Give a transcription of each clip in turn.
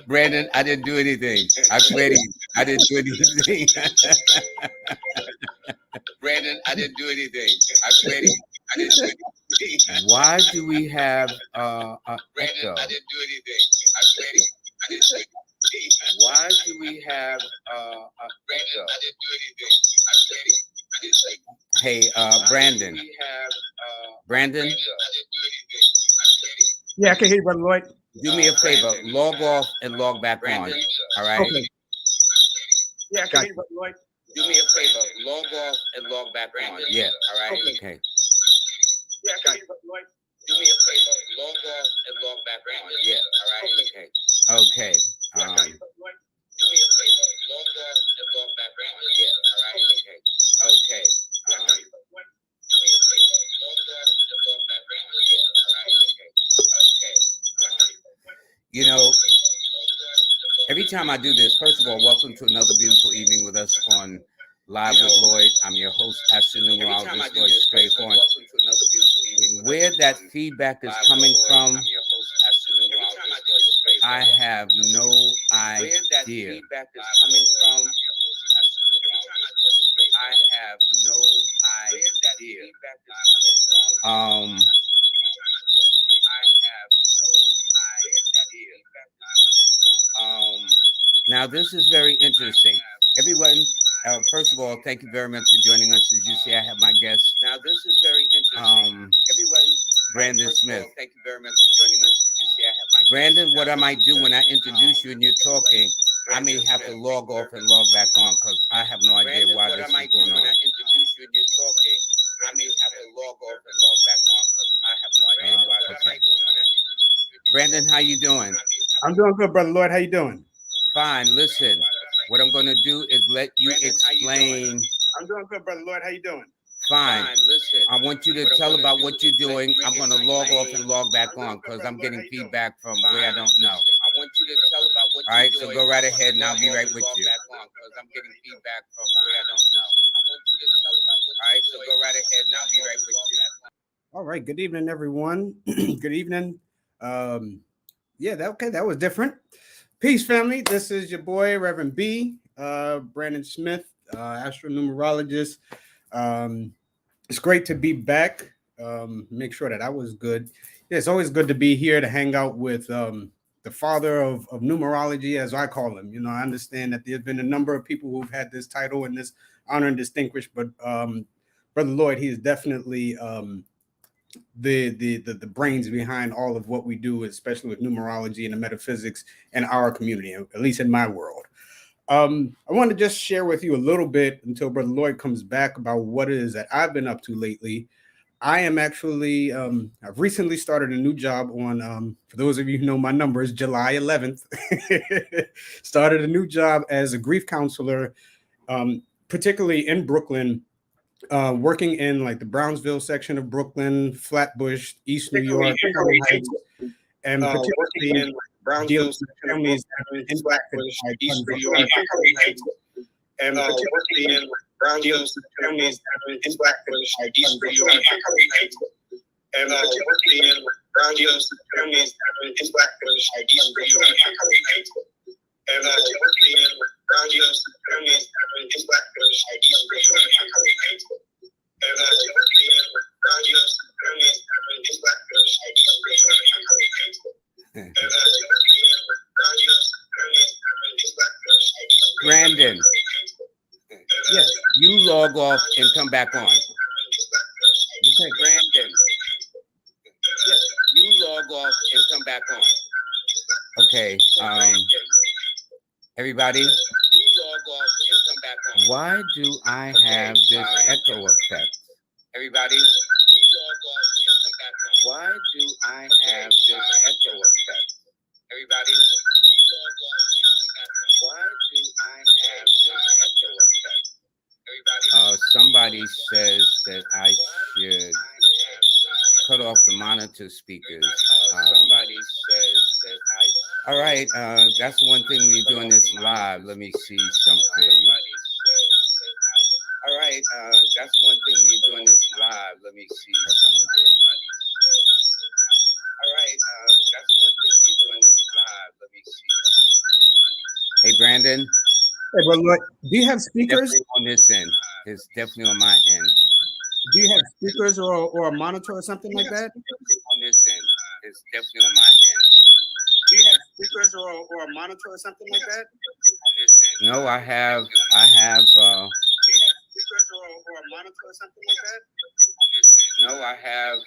Brandon, I didn't do anything. I swear to you, I didn't do anything. Brandon, I didn't do anything. I swear to you, I didn't do anything. Why do we have Brandon, echo? I didn't do anything. I swear to you, I didn't do anything. Why do we have Brandon, echo? I didn't do anything. I swear to you, I didn't do anything. Hey, Brandon. Brandon. Yeah, I can hear you, Brother Lloyd. Do me a favor, log off and log back on. All right. Okay. Yeah, I can hear you, Brother Lloyd. Do me a favor, log off and log back on. Yeah. All right. Okay. Yeah, I can hear you, Brother Lloyd. Do me a favor, log off and log back on. Yeah. All right. Okay. Okay. Yeah, I can hear you, Brother Lloyd. Do me a favor, log off and log back on. Yeah. All right. Okay. Okay. Yeah, I can hear you, Brother Lloyd. Do me a favor, log off and log back on. Yeah. All right. Okay. Okay. You know, every time I do this, first of all, welcome to another beautiful evening with us on Live with Lloyd. I'm your host, Pastor Numerologist, Lloyd Strayhorn. Where that feedback is coming from, I have no idea. I have no idea. Now this is very interesting. Everyone, first of all, thank you very much for joining us. As you see, I have my guest. Now this is very interesting. Everyone, Brandon Smith. Thank you very much for joining us. As you see, I have my Brandon. What I might do when I introduce you and you're talking, I may have to log off and log back on because I have no idea why this is going on. When I introduce you and you're talking, I may have to log off and log back on because I have no idea why this is going on. Brandon, how you doing? I'm doing good, Brother Lloyd. How you doing? Fine. Listen, what I'm going to do is let you explain. I'm doing good, Brother Lloyd. How you doing? Fine. Listen, I want you to tell about what you're doing. I'm going to log off and log back on because I'm getting feedback from where I don't know. I want you to tell about what you're doing. All right, so go right ahead and I'll be right with you. Because I'm getting feedback from where I don't know. I want you to tell about what you're doing. All right, so go right ahead and I'll be right with you. All right. Good evening, everyone. Good evening. Yeah, that was different. Peace, family. This is your boy, Reverend B, Brandon Smith, Numerologist. It's great to be back. Make sure that I was good. Yeah, it's always good to be here to hang out with the father of numerology, as I call him. You know, I understand that there's been a number of people who've had this title and this honor and distinguished, but Brother Lloyd, he is definitely the brains behind all of what we do, especially with numerology and the metaphysics in our community, at least in my world. I want to just share with you a little bit until Brother Lloyd comes back about what it is that I've been up to lately. I am actually, I've recently started a new job on, for those of you who know my numbers, July 11th, started a new job as a grief counselor, particularly in Brooklyn, working in like the Brownsville section of Brooklyn, Flatbush, East New York, and particularly in Brownsville families in Flatbush, East New York, and particularly in Brownsville families in Flatbush, East New York, and particularly in Brownsville families in Flatbush, East New York, and particularly in Brownsville families in Flatbush, East New York, and particularly in Brownsville families in Flatbush, East New York, and Brandon, yes, you log off and come back on. Okay, Brandon, yes, you log off and come back on. Okay, everybody, you log off and come back on. Why do I have this echo effect? Everybody, you log off and come back on. Why do I have this echo effect? Everybody, you log off and come back on. Why do I have this echo effect? Everybody, somebody says that I should cut off the monitor speakers. Somebody says that I. All right, that's one thing when you're doing this live. Let me see something. All right, that's one thing when you're doing this live. Let me see something. All Brandon. Hey, but look, do you have speakers definitely on this end? It's definitely on my end. Do you have speakers or a monitor or something like that? On this end, it's definitely on my end. Do you have speakers or a monitor or something like that? No, I have. Do you have speakers or a monitor or something like that? No, I have.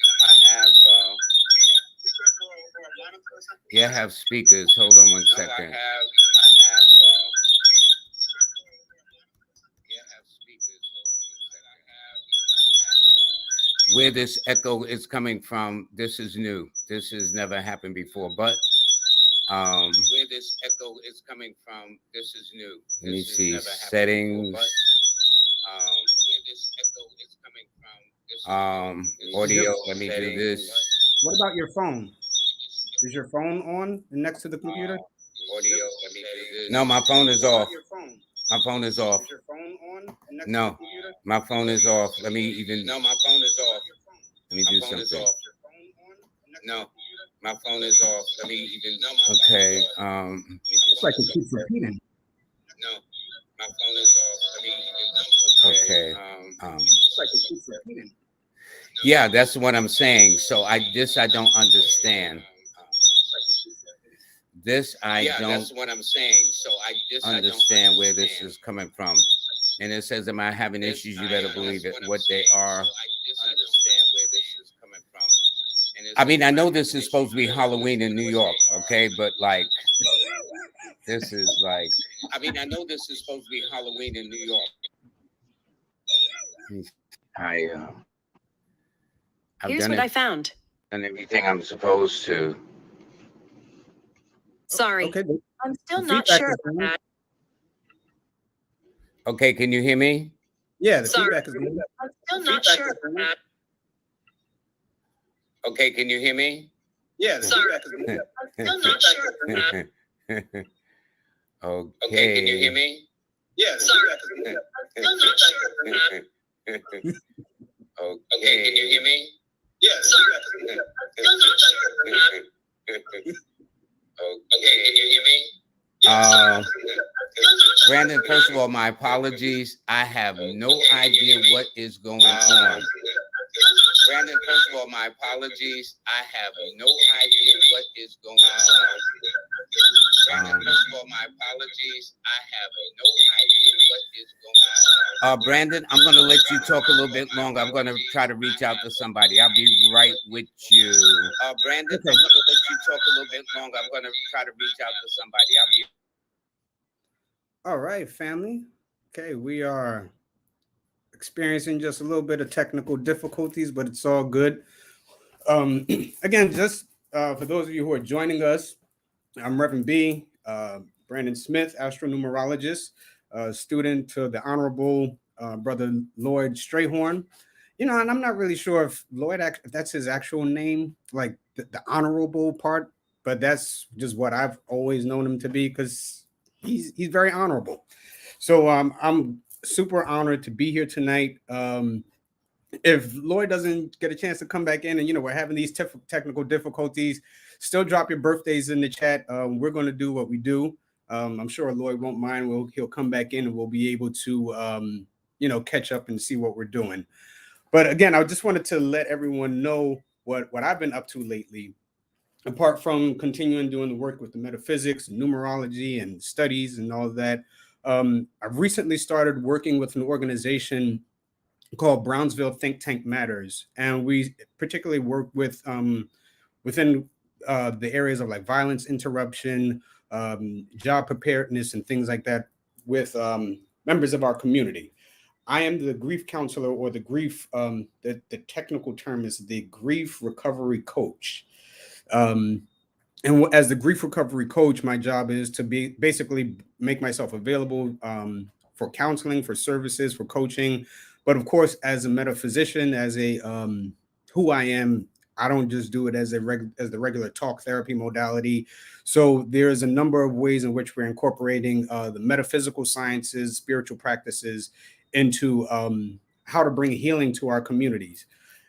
Yeah, I have speakers. Hold on one second. Yeah, I have speakers. Hold on one second. Where this echo is coming from, this is new. This has never happened before, but where this echo is coming from, this is new. Let me see settings. Before, where this echo is coming from, this is audio. Let me do this. What about your phone? Is your phone on next to the computer? Audio. Let me do this. No, my phone is off. My phone is off. Is your phone on next no, to the computer? My phone is off. Let me even. No, my phone is off. Let me do something. No, my phone is off. Let me even. Okay. It's like it keeps repeating. No, my phone is off. Let me even. Okay. It's like it keeps repeating. Yeah, that's what I'm saying. So I don't understand. This I don't. That's what I'm saying. So I understand where this is coming from. And it says, "Am I having issues?" You better believe it. What they are. Understand where this is coming from. I mean, I know this is supposed to be Halloween in New York, okay, but like, this is like. I mean, I know this is supposed to be Halloween in New York. Here's what I found. And everything I'm supposed to. Sorry, Okay. I'm still not sure about that. Okay, can you hear me? Yeah, the Sorry, feedback is good. I'm still not sure about that. Okay, can you hear me? Yeah, the Sorry, feedback is good. I'm still not sure about that. Okay, can you hear me? Yeah, the Sorry, feedback is good. I'm still not sure about that. Okay, can you hear me? Yeah, Sorry, I'm still not sure about that. Okay, can you hear me? Brandon, first of all, my apologies. I have no idea what is going on. Brandon, first of all, my apologies. I have no idea what is going on. Brandon, first of all, my apologies. I have no idea what is going on. Brandon, I'm going to let you talk a little bit longer. I'm going to try to reach out to somebody. I'll be right with you. Brandon, I'm going to let you talk a little bit longer. I'm going to try to reach out to somebody. I'll be. All right, family. Okay, we are experiencing just a little bit of technical difficulties, but it's all good. Again, just for those of you who are joining us, I'm Reverend B, Brandon Smith, astronumerologist, student to the Honorable Brother Lloyd Strayhorn. You know, and I'm not really sure if Lloyd, if that's his actual name, like the honorable part, but that's just what I've always known him to be because he's very honorable. So I'm super honored to be here tonight. If Lloyd doesn't get a chance to come back in, and we're having these technical difficulties, still drop your birthdays in the chat. We're going to do what we do. I'm sure Lloyd won't mind. He'll come back in, and we'll be able to catch up and see what we're doing. But again, I just wanted to let everyone know what I've been up to lately. Apart from continuing doing the work with the metaphysics, numerology, and studies and all of that, I've recently started working with an organization called Brownsville Think Tank Matters, and we particularly work with within the areas of like violence interruption, job preparedness, and things like that with members of our community. I am the grief counselor, or the grief. The technical term is the grief recovery coach. And as the grief recovery coach, my job is to basically make myself available for counseling, for services, for coaching. But of course, as a metaphysician, as a who I am, I don't just do it as the regular talk therapy modality. So there's a number of ways in which we're incorporating the metaphysical sciences, spiritual practices into how to bring healing to our communities.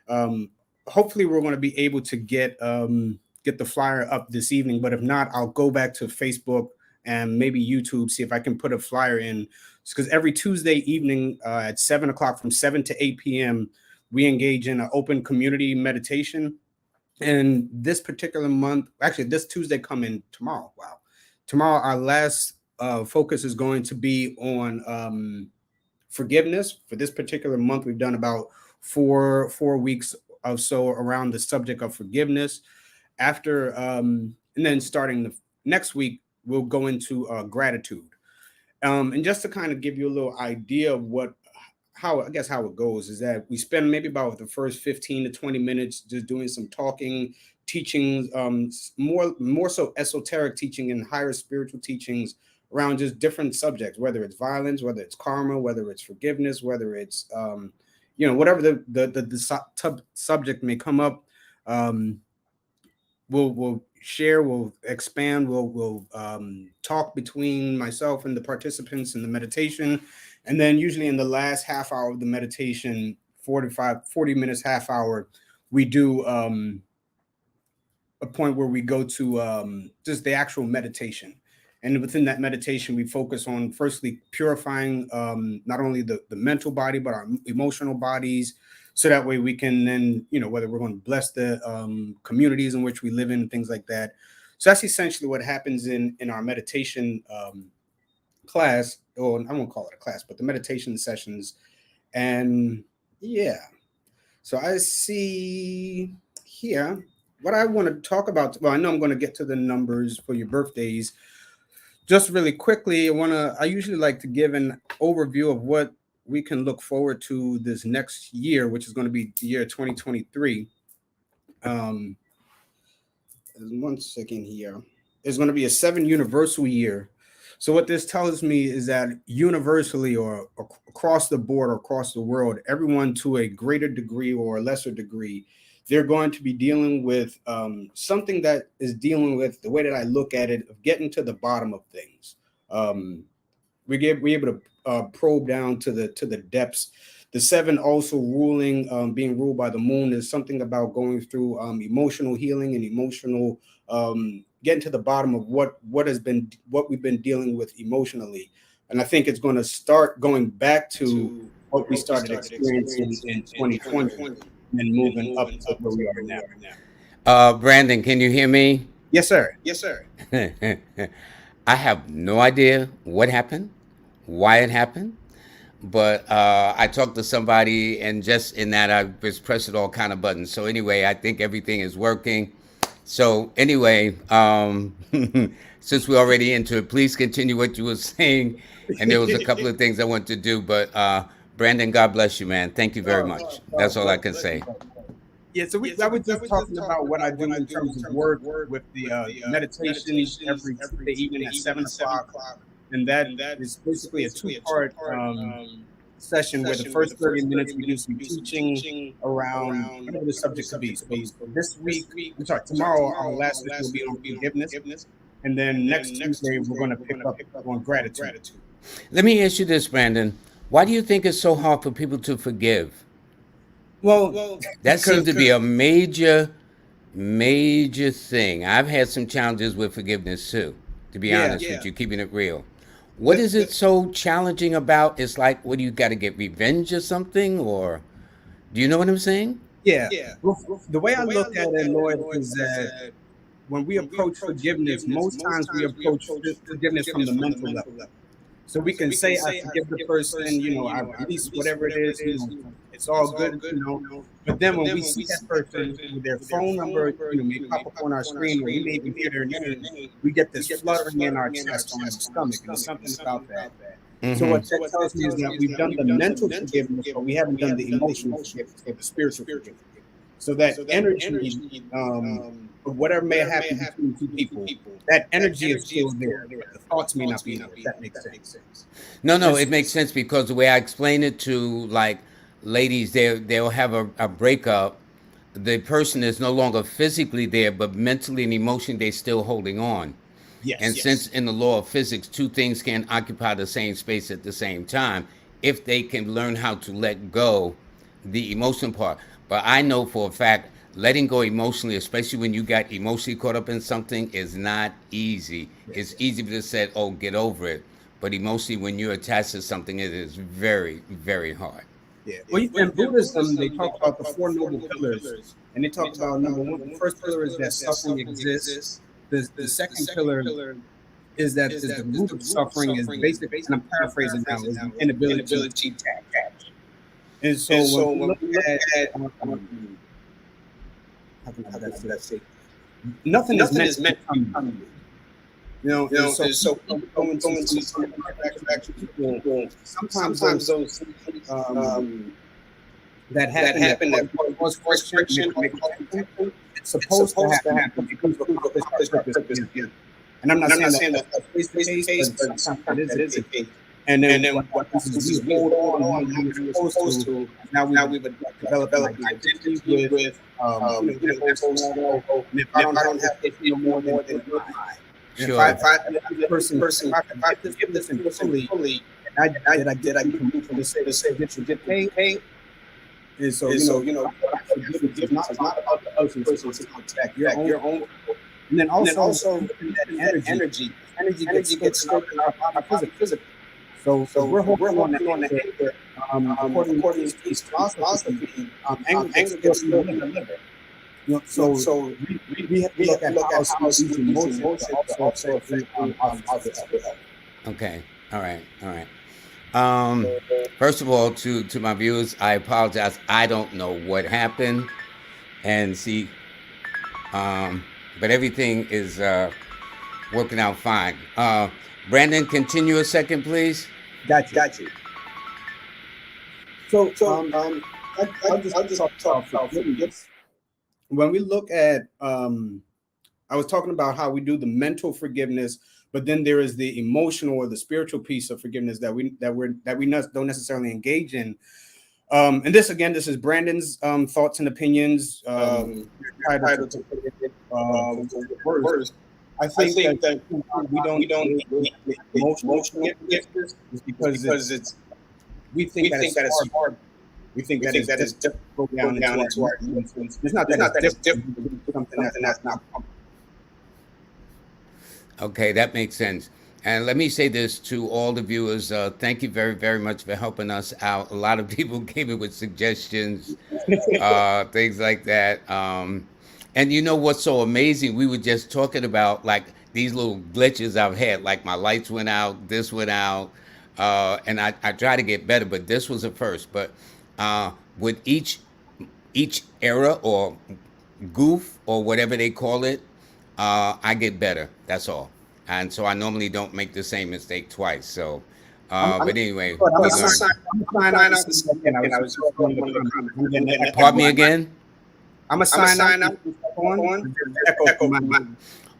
Hopefully, we're going to be able to get the flyer up this evening. But if not, I'll go back to Facebook and maybe YouTube, see if I can put a flyer in, because every Tuesday evening at 7 o'clock, from 7 to 8 p.m., we engage in an open community meditation. And this particular month, actually, this Tuesday coming tomorrow. Wow. Tomorrow, our last focus is going to be on forgiveness. For this particular month, we've done about four weeks or so around the subject of forgiveness. After, and then starting the next week, we'll go into gratitude. And just to kind of give you a little idea of how it goes is that we spend maybe about the first 15 to 20 minutes just doing some talking, teachings, more so esoteric teaching and higher spiritual teachings around just different subjects, whether it's violence, whether it's karma, whether it's forgiveness, whether it's whatever the subject may come up. We'll share, we'll expand, we'll talk between myself and the participants in the meditation. And then usually in the last half hour of the meditation, 40 minutes, half hour, we do a point where we go to just the actual meditation. And within that meditation, we focus on firstly purifying not only the mental body, but our emotional bodies. So that way we can then, whether we're going to bless the communities in which we live in, things like that. So that's essentially what happens in our meditation class, or I won't call it a class, but the meditation sessions. And yeah, so I see here what I want to talk about. Well, I know I'm going to get to the numbers for your birthdays. Just really quickly, I usually like to give an overview of what we can look forward to this next year, which is going to be the year 2023. 1 second here. It's going to be a 7 universal year. So what this tells me is that universally, or across the board, or across the world, everyone to a greater degree or a lesser degree, they're going to be dealing with something that is dealing with, the way that I look at it, of getting to the bottom of things. We're able to probe down to the depths. The 7 also being ruled by the moon, is something about going through emotional healing and emotional getting to the bottom of what we've been dealing with emotionally. And I think it's going to start going back to what we started experiencing in 2020 and moving up to where we are now. Brandon, can you hear me? Yes, sir. Yes, sir. I have no idea what happened, why it happened, but I talked to somebody, and just in that, I was pressing all kind of buttons. So anyway, I think everything is working. So anyway, since we're already into it, please continue what you were saying. And there was a couple of things I want to do, but Brandon, God bless you, man. Thank you very much. That's all I can say. Yeah, so I was just talking about what I do in terms of work with the meditation every Tuesday evening at 7 o'clock. And that is basically a 2-part session where the first 30 minutes we do some teaching around whatever the subject could be. So this week, tomorrow our last session will be on forgiveness. And then next Tuesday, we're going to pick up on gratitude. Let me ask you this, Brandon. Why do you think it's so hard for people to forgive? Well, that seems to be a major thing. I've had some challenges with forgiveness too, to be honest with you, keeping it real. What is it so challenging about? It's like, what, do you got to get revenge or something? Or do you know what I'm saying? Yeah. Well, the way I look at it, Lloyd, is that when we approach forgiveness, most times we approach forgiveness from the mental level. So we can say, I forgive the person, I release whatever it is, it's all good, But then when we see that person with their phone number, may pop up on our screen, or we may even hear their name, we get this fluttering in our chest or in our stomach, and there's something about that. Mm-hmm. So what that tells me is that we've done the mental forgiveness, but we haven't done the emotional forgiveness, or the spiritual forgiveness. So that energy, whatever may happen between two people, that energy is still there. The thoughts may not be there, if that makes sense. No, it makes sense, because the way I explain it to, like, ladies, they'll have a breakup. The person is no longer physically there, but mentally and emotionally they're still holding on. Yes. And since in the law of physics, two things can occupy the same space at the same time, if they can learn how to let go the emotional part. But I know for a fact, letting go emotionally, especially when you got emotionally caught up in something, is not easy. It's easy to say, "Oh, get over it," but emotionally, when you're attached to something, it is very, very hard. Yeah. Well, in Buddhism, they talk about the four noble pillars, and they talk about number one. The first pillar is that suffering exists. The second pillar is that the root of suffering is basic, and I'm paraphrasing now, is the inability to attach. And so when we look at how can I say? Nothing is meant to come to you. You know, so going to people, sometimes those that happen that cause friction, it's supposed to happen because of purpose. And I'm not saying that that's the case, but sometimes it is the case. And then what happens is we hold on how we're supposed to. Now we've developed an identity with universal. And if I don't have to feel more than mine. Sure. If I give this fully, and I can move from the say that you get and so you know it's not about the other person, it's about your own. And then also that energy gets out in our physical. So we're holding on the anchor. According to these philosophy, anger gets stored in the liver. You know, so we have to look at how these emotions also affect our physical health. Okay. All right. First of all, to my viewers, I apologize. I don't know what happened, and see, but everything is working out fine. Brandon, continue a second, please. Got you. So I'll just talk about forgiveness. When we look at, I was talking about how we do the mental forgiveness, but then there is the emotional or the spiritual piece of forgiveness that we don't necessarily engage in. And this is Brandon's thoughts and opinions. I think that we don't emotional forgiveness because we think that it's hard. We think that it's difficult to go down into our emotions. It's not that it's difficult. It's something that's not comfortable. Okay, that makes sense. And let me say this to all the viewers. Thank you very, very much for helping us out. A lot of people came in with suggestions, things like that. And you know what's so amazing? We were just talking about like these little glitches I've had, like my lights went out, this went out, and I try to get better, but this was a first. But with each era or goof or whatever they call it, I get better. That's all. And so I normally don't make the same mistake twice. So, but anyway, pardon me again. I'm a sign out.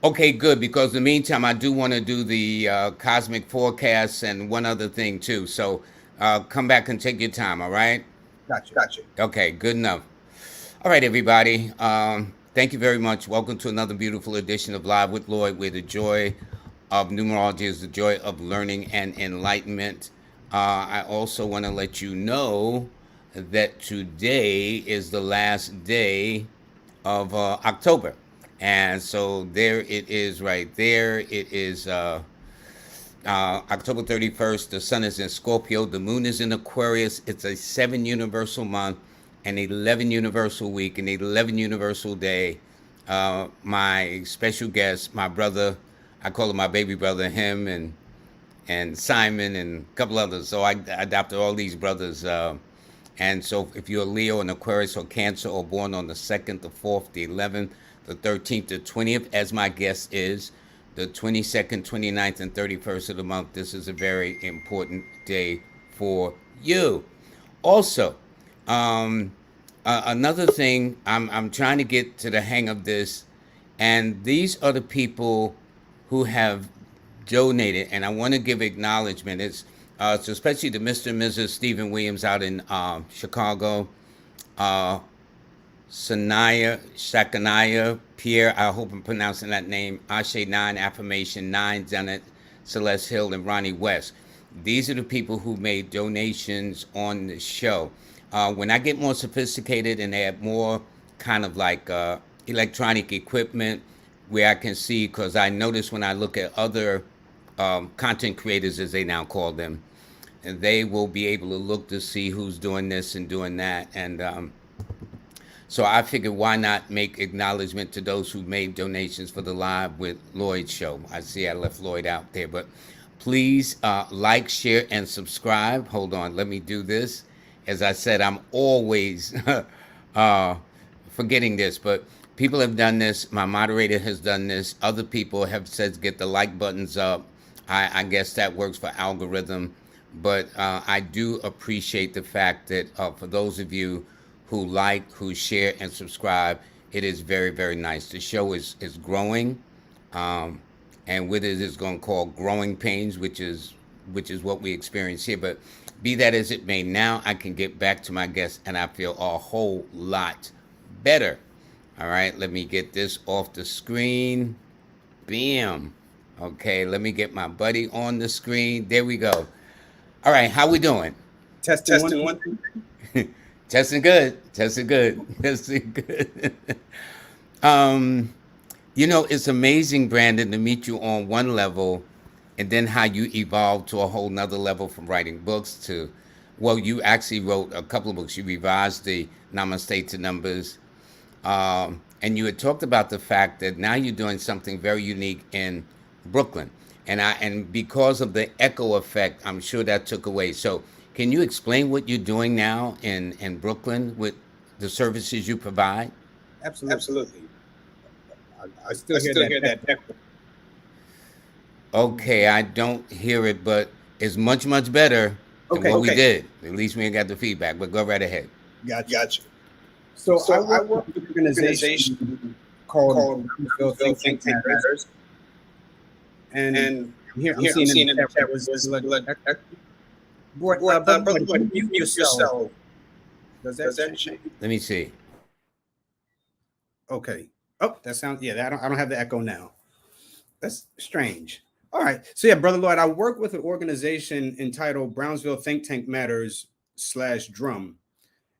Okay, good. Because in the meantime, I do want to do the cosmic forecasts and one other thing too. So come back and take your time. All right. Gotcha. Okay, good enough. All right, everybody. Thank you very much. Welcome to another beautiful edition of Live with Lloyd, where the joy of numerology is the joy of learning and enlightenment. I also want to let you know that today is the last day of October. And so there it is right there. It is October 31st. The sun is in Scorpio. The moon is in Aquarius. It's a 7 universal month, an 11 universal week, an 11 universal day. My special guest, my brother, I call him my baby brother, him and Simon and a couple others. So I adopted all these brothers. And so if you're a Leo, an Aquarius, or Cancer, or born on the 2nd, the 4th, the 11th, the 13th, the 20th, as my guest is, the 22nd, 29th, and 31st of the month, this is a very important day for you. Also, another thing, I'm trying to get to the hang of this, and these are the people who have donated, and I want to give acknowledgement. It's so especially to Mr. and Mrs. Stephen Williams out in Chicago, Sakanaya, Pierre, I hope I'm pronouncing that name, Ashe 9, Affirmation 9, Janet, Celeste Hill, and Ronnie West. These are the people who made donations on the show. When I get more sophisticated and add more kind of like electronic equipment where I can see, because I notice when I look at other content creators, as they now call them, and they will be able to look to see who's doing this and doing that. And so I figured, why not make acknowledgement to those who made donations for the Live with Lloyd show. I see I left Lloyd out there, but please like, share, and subscribe. Hold on, let me do this. As I said, I'm always forgetting this, but people have done this. My moderator has done this. Other people have said get the like buttons up. I guess that works for algorithm. But I do appreciate the fact that for those of you who like, who share, and subscribe, it is very, very nice. The show is growing, and with it is going to call growing pains, which is what we experience here. But be that as it may, now I can get back to my guests, and I feel a whole lot better. All right, let me get this off the screen. Bam. Okay, let me get my buddy on the screen. There we go. All right, how we doing? Testing one. Testing good. Testing good. Testing good. It's amazing, Brandon, to meet you on one level, and then how you evolved to a whole nother level from writing books to, well, you actually wrote a couple of books. You revised the Namaste to Numbers. And you had talked about the fact that now you're doing something very unique in Brooklyn. And because of the echo effect, I'm sure that took away. So can you explain what you're doing now in Brooklyn with the services you provide? Absolutely. I still hear that echo. Okay, I don't hear it, but it's much, much better than what we did. At least we ain't got the feedback, but go right ahead. Gotcha. So I work with an organization called Think Tank Matters. And here I'm seeing in the chat was brother, mute yourself. Does that change? Let me see. Okay. Oh, that sounds, I don't have the echo now. That's strange. All right. So yeah, Brother Lloyd, I work with an organization entitled Brownsville Think Tank Matters /Drum.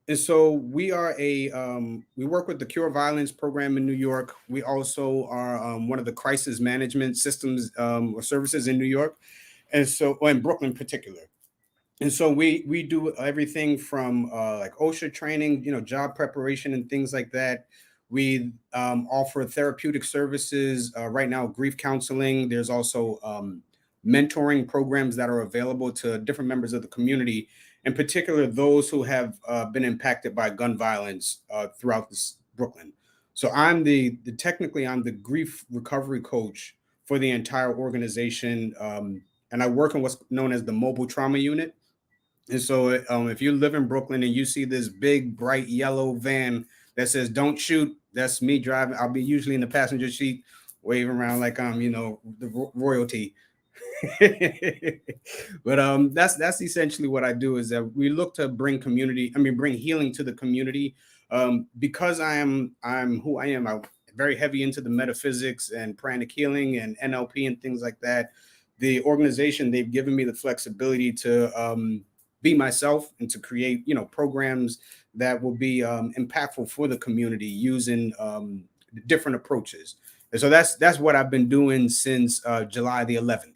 And so we are we work with the Cure Violence program in New York. We also are one of the crisis management systems or services in New York. And so, or in Brooklyn in particular. And so we do everything from like OSHA training, job preparation and things like that. We offer therapeutic services right now, grief counseling. There's also mentoring programs that are available to different members of the community, in particular those who have been impacted by gun violence throughout Brooklyn. So I'm technically I'm the grief recovery coach for the entire organization, and I work in what's known as the mobile trauma unit. And so if you live in Brooklyn and you see this big bright yellow van that says "Don't shoot," that's me driving. I'll be usually in the passenger seat, waving around like I'm, the royalty. But that's essentially what I do, is that we look to bring healing to the community. Because I'm who I am. I'm very heavy into the metaphysics and pranic healing and NLP and things like that. The organization, they've given me the flexibility to be myself and to create, programs that will be impactful for the community using different approaches. And so that's what I've been doing since July the 11th.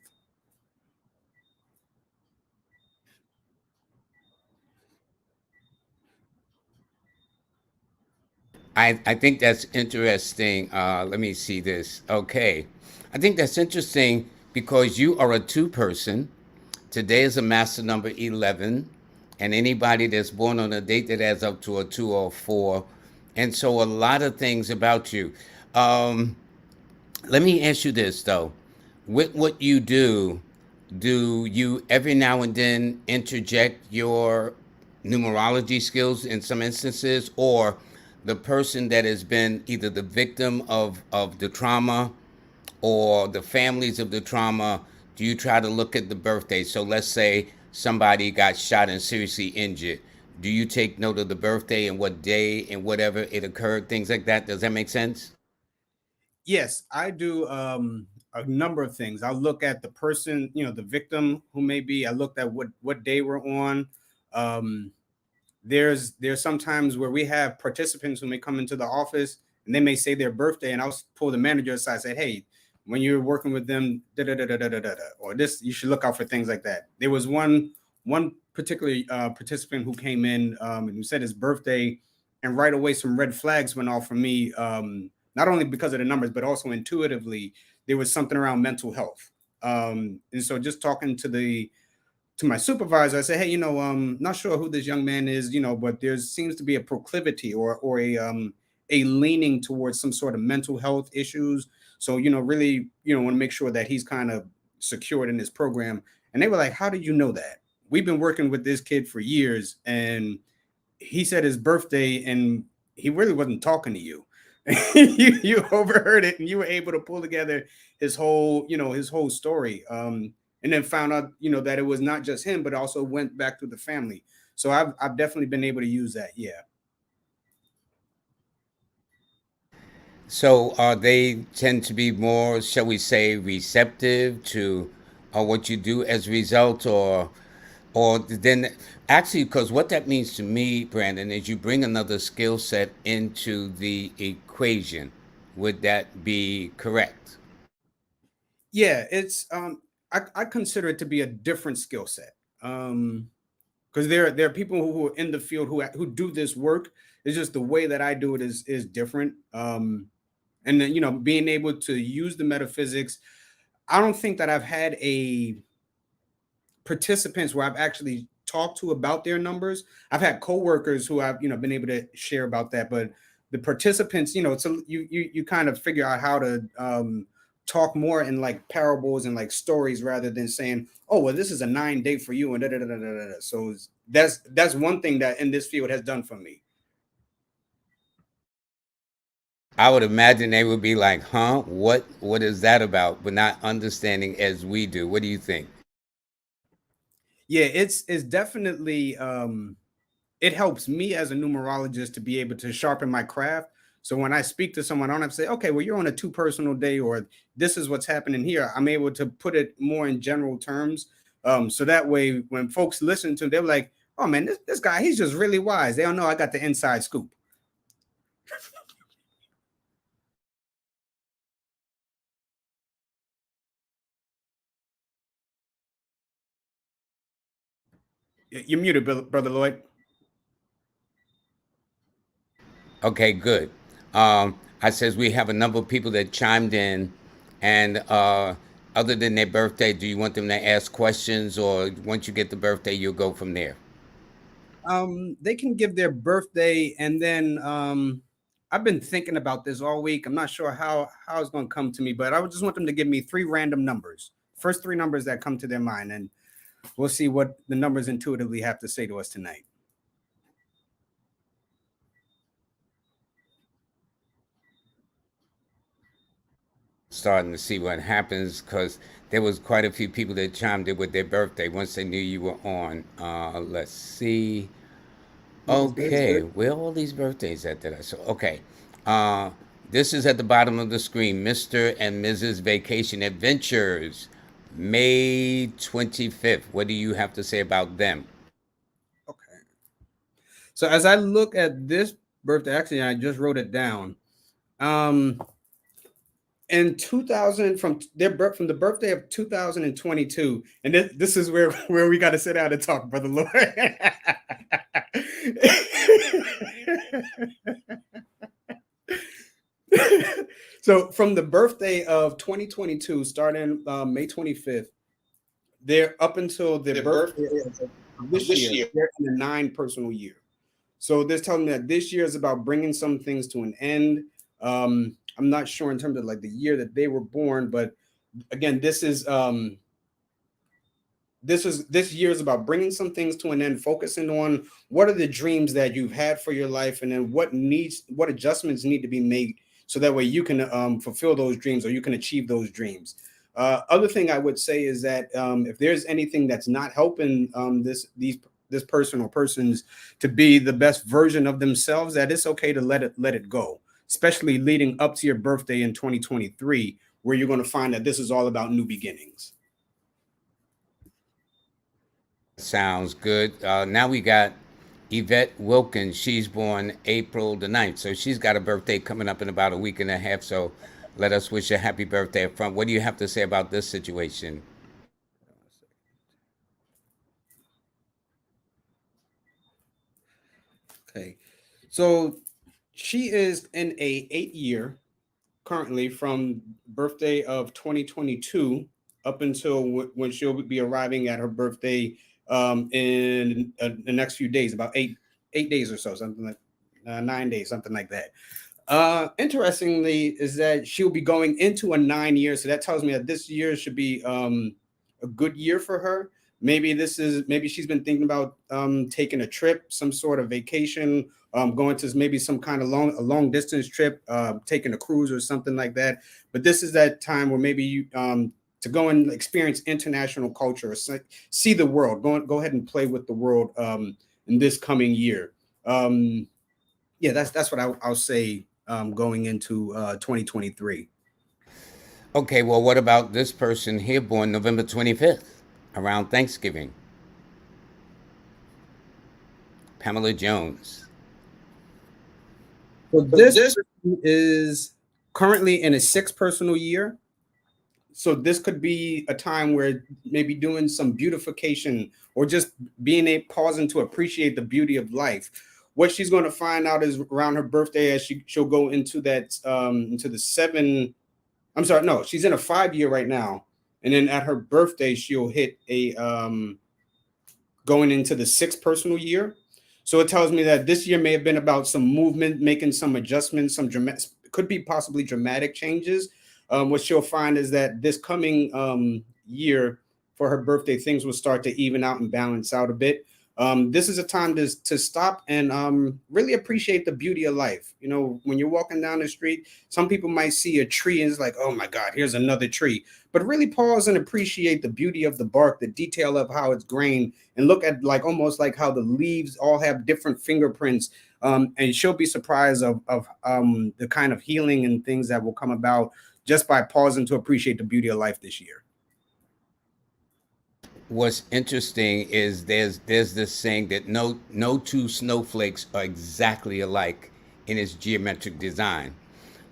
I think that's interesting. Let me see this. Okay. I think that's interesting because you are a two-person. Today is a master number 11. And anybody that's born on a date that adds up to a 2 or 4. And so a lot of things about you. Let me ask you this, though. With what you do you every now and then interject your numerology skills in some instances, or the person that has been either the victim of the trauma or the families of the trauma, do you try to look at the birthday? So let's say somebody got shot and seriously injured. Do you take note of the birthday and what day and whatever it occurred, things like that? Does that make sense? Yes, I do a number of things. I'll look at the person, the victim who may be. I looked at what day we're on. there's sometimes where we have participants who may come into the office and they may say their birthday, and I'll pull the manager aside and say, hey, when you're working with them, da da da da da da da, or this, you should look out for things like that. There was one particular participant who came in and who said his birthday, and right away some red flags went off for me. Not only because of the numbers, but also intuitively, there was something around mental health. And so just talking to my supervisor, I said, hey, not sure who this young man is, but there seems to be a proclivity or a leaning towards some sort of mental health issues. So, really, want to make sure that he's kind of secured in this program. And they were like, how did you know that? We've been working with this kid for years, and he said his birthday, and he really wasn't talking to you. You overheard it, and you were able to pull together his whole story. And then found out, that it was not just him, but also went back to the family. So I've definitely been able to use that. Yeah. So they tend to be more, shall we say, receptive to what you do as a result, or then actually, because what that means to me, Brandon, is you bring another skill set into the equation. Would that be correct? Yeah, it's I consider it to be a different skill set. Because there are people who are in the field who do this work. It's just the way that I do it is different. And then, being able to use the metaphysics, I don't think that I've had a participants where I've actually talked to about their numbers. I've had coworkers who I've been able to share about that, but the participants, so you kind of figure out how to talk more in like parables and like stories rather than saying, oh well, this is a 9-day for you and da da da da da da. So that's one thing that in this field has done for me. I would imagine they would be like, huh, what is that about? But not understanding as we do. What do you think? Yeah, it's definitely it helps me as a numerologist to be able to sharpen my craft. So when I speak to someone, I don't have to say, okay, well, you're on a two personal day, or this is what's happening here. I'm able to put it more in general terms. So that way, when folks listen to, they're like, oh man, this guy, he's just really wise. They don't know I got the inside scoop. You're muted, Brother Lloyd. Okay, good. I says we have a number of people that chimed in, and other than their birthday, do you want them to ask questions, or once you get the birthday, you'll go from there? They can give their birthday, and then I've been thinking about this all week. I'm not sure how it's going to come to me, but I would just want them to give me 3 random numbers, first 3 numbers that come to their mind, and we'll see what the numbers intuitively have to say to us tonight. Starting to see what happens, because there was quite a few people that chimed in with their birthday once they knew you were on. Let's see. Okay, where are all these birthdays at that I saw? Okay. Uh, this is at the bottom of the screen. Mr. and Mrs. Vacation Adventures, May 25th. What do you have to say about them? Okay. So as I look at this birthday, actually, I just wrote it down. In 2000, from the birthday of 2022, and this is where we got to sit down and talk, Brother Lord. So from the birthday of 2022, starting May 25th, they're up until their birthday of this year, they're in a 9 personal year. So this telling me that this year is about bringing some things to an end. I'm not sure in terms of like the year that they were born, but again, this year is about bringing some things to an end, focusing on what are the dreams that you've had for your life, and then what adjustments need to be made so that way you can fulfill those dreams, or you can achieve those dreams. Other thing I would say is that if there's anything that's not helping this person or persons to be the best version of themselves, that it's okay to let it go, especially leading up to your birthday in 2023, where you're going to find that this is all about new beginnings. Sounds good. Now we got Yvette Wilkins, she's born April the 9th. So she's got a birthday coming up in about a week and a half. So let us wish her happy birthday up front. What do you have to say about this situation? Okay, so she is in a 8 year currently from birthday of 2022 up until when she'll be arriving at her birthday in the next few days, about 8 days or so, something like 9 days, something like that. Interestingly, is that she'll be going into a 9 year, so that tells me that this year should be a good year for her. Maybe she's been thinking about taking a trip, some sort of vacation, going to maybe some kind of long distance trip, taking a cruise or something like that. But this is that time where maybe you to go and experience international culture, or see the world. Go ahead and play with the world in this coming year. Yeah, that's what I'll say going into 2023. Okay, well, what about this person here born November 25th, around Thanksgiving? Pamela Jones. So this is currently in a 6th personal year. So this could be a time where maybe doing some beautification or just being a pausing to appreciate the beauty of life. What she's going to find out is around her birthday, as she'll go into that into the 7. I'm sorry, no, she's in a 5 year right now, and then at her birthday she'll hit a going into the 6th personal year. So it tells me that this year may have been about some movement, making some adjustments, some dramatic, could be possibly dramatic changes. What she'll find is that this coming year for her birthday, things will start to even out and balance out a bit. This is a time to stop and really appreciate the beauty of life. You know, when you're walking down the street, some people might see a tree and it's like, oh my God, here's another tree. But really pause and appreciate the beauty of the bark, the detail of how it's grained, and look at like almost like how the leaves all have different fingerprints. And she'll be surprised of the kind of healing and things that will come about just by pausing to appreciate the beauty of life this year. What's interesting is there's this saying that no two snowflakes are exactly alike in its geometric design.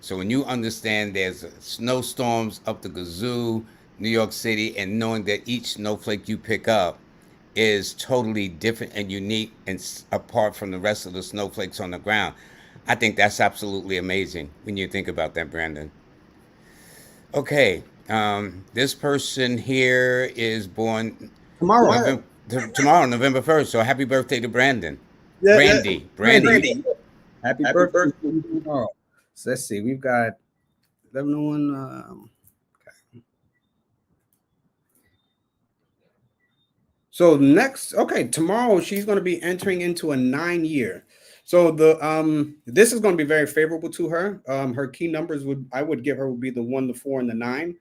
So when you understand there's snowstorms up the gazoo, New York City, and knowing that each snowflake you pick up is totally different and unique and apart from the rest of the snowflakes on the ground, I think that's absolutely amazing when you think about that, Brandon. Okay, this person here is born Tomorrow. tomorrow, November 1st. So happy birthday to Brandon. Yeah, Brandy. Happy birthday tomorrow. So let's see, we've got 11:01. So next, okay, tomorrow she's going to be entering into a 9 year. So this is going to be very favorable to her. Her key numbers would give her would be the 1, the 4, and the 9.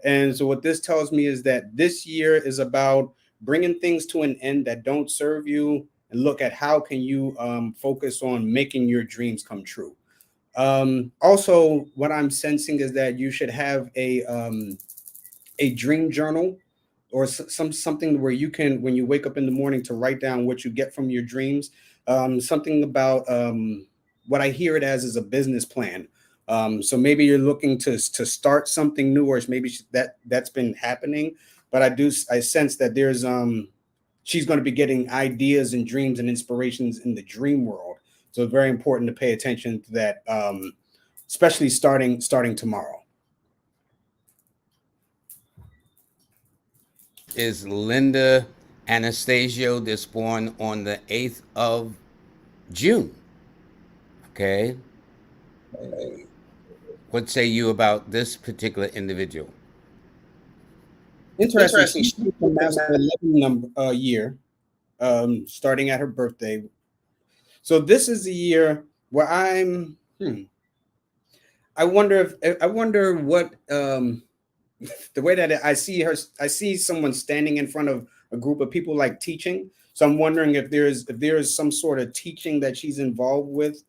And so what this tells me is that this year is about bringing things to an end that don't serve you, and look at how can you focus on making your dreams come true. Also, what I'm sensing is that you should have a dream journal, or something where you can, when you wake up in the morning, to write down what you get from your dreams. Something about what I hear it as is a business plan. So maybe you're looking to start something new, or maybe that's been happening. But I sense that there's she's going to be getting ideas and dreams and inspirations in the dream world. So it's very important to pay attention to that, especially starting tomorrow. Is Linda Anastasio, this born on the 8th of June. Okay. What say you about this particular individual? Interesting. She's the 11 number year, starting at her birthday. So this is the year where I wonder what the way that I see someone standing in front of a group of people like teaching. So I'm wondering if there's some sort of teaching that she's involved with.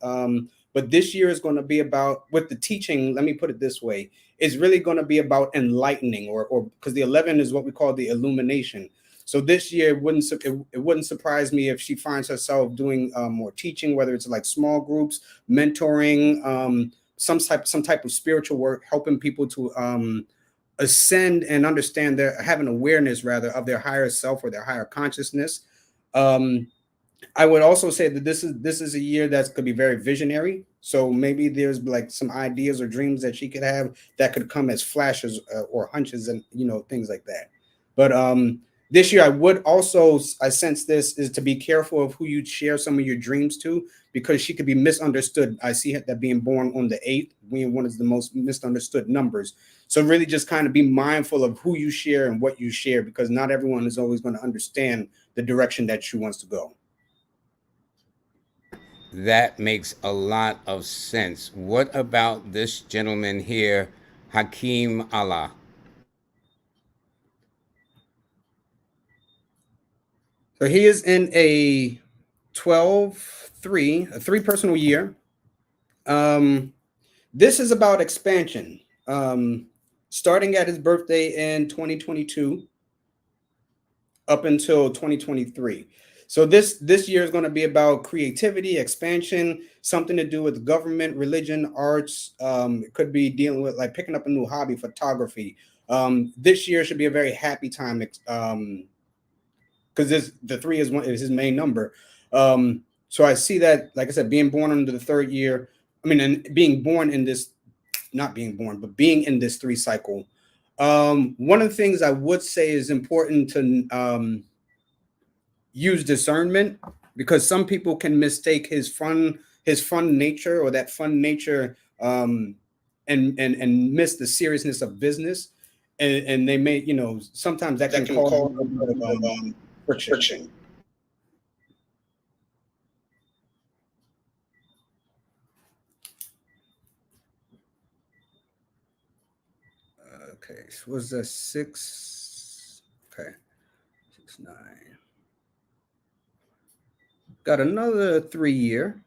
But this year is going to be about, with the teaching, let me put it this way, it's really going to be about enlightening, or because the 11 is what we call the illumination. So this year, it wouldn't surprise me if she finds herself doing more teaching, whether it's like small groups, mentoring, some type of spiritual work, helping people to ascend and understand have an awareness rather of their higher self or their higher consciousness. I would also say that this is a year that's could be very visionary. So maybe there's like some ideas or dreams that she could have that could come as flashes or hunches and things like that. But this year I sense this is to be careful of who you share some of your dreams to, because she could be misunderstood. I see that being born on the 8th, being one of the most misunderstood numbers. So really just kind of be mindful of who you share and what you share, because not everyone is always going to understand the direction that she wants to go. That makes a lot of sense. What about this gentleman here, Hakeem Allah? So he is in a 12-3, a 3 personal year. This is about expansion. Starting at his birthday in 2022 up until 2023. So this year is going to be about creativity, expansion, something to do with government, religion, arts. It could be dealing with like picking up a new hobby, photography. This year should be a very happy time, because the 3 is his main number. So I see that, like I said, being born into the 3rd year. I mean, and being born in this, not being born, but being in this 3 cycle. One of the things I would say is important to use discernment, because some people can mistake his fun nature or that fun nature and miss the seriousness of business, and they may sometimes that can cause a little bit of friction. Okay, so was that 6? Okay, 6, 9. Got another 3 year.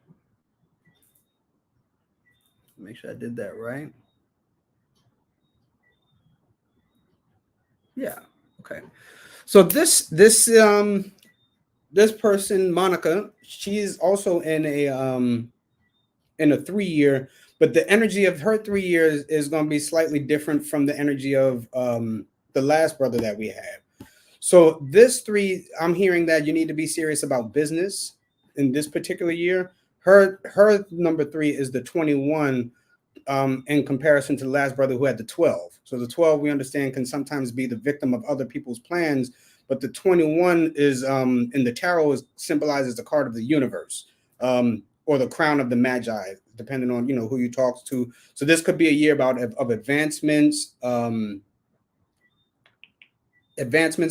Make sure I did that right. Yeah. Okay. So this person, Monica, she's also in a 3 year, but the energy of her 3 years is going to be slightly different from the energy of the last brother that we have. So this 3, I'm hearing that you need to be serious about business in this particular year. Her number 3 is the 21, in comparison to the last brother who had the 12. So the 12, we understand, can sometimes be the victim of other people's plans, but the 21 is in the tarot symbolizes the card of the universe, or the crown of the magi, depending on who you talk to. So this could be a year of advancements,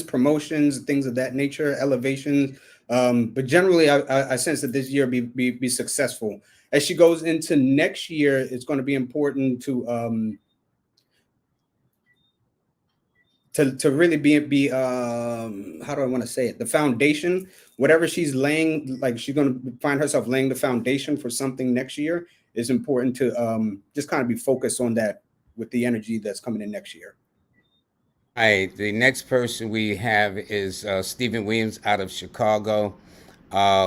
promotions, things of that nature, elevations. But generally, I sense that this year be successful. As she goes into next year, it's going to be important to really be how do I want to say it? The foundation, whatever she's laying, like she's going to find herself laying the foundation for something next year. Is important to just kind of be focused on that with the energy that's coming in next year. All right, the next person we have is Stephen Williams out of Chicago,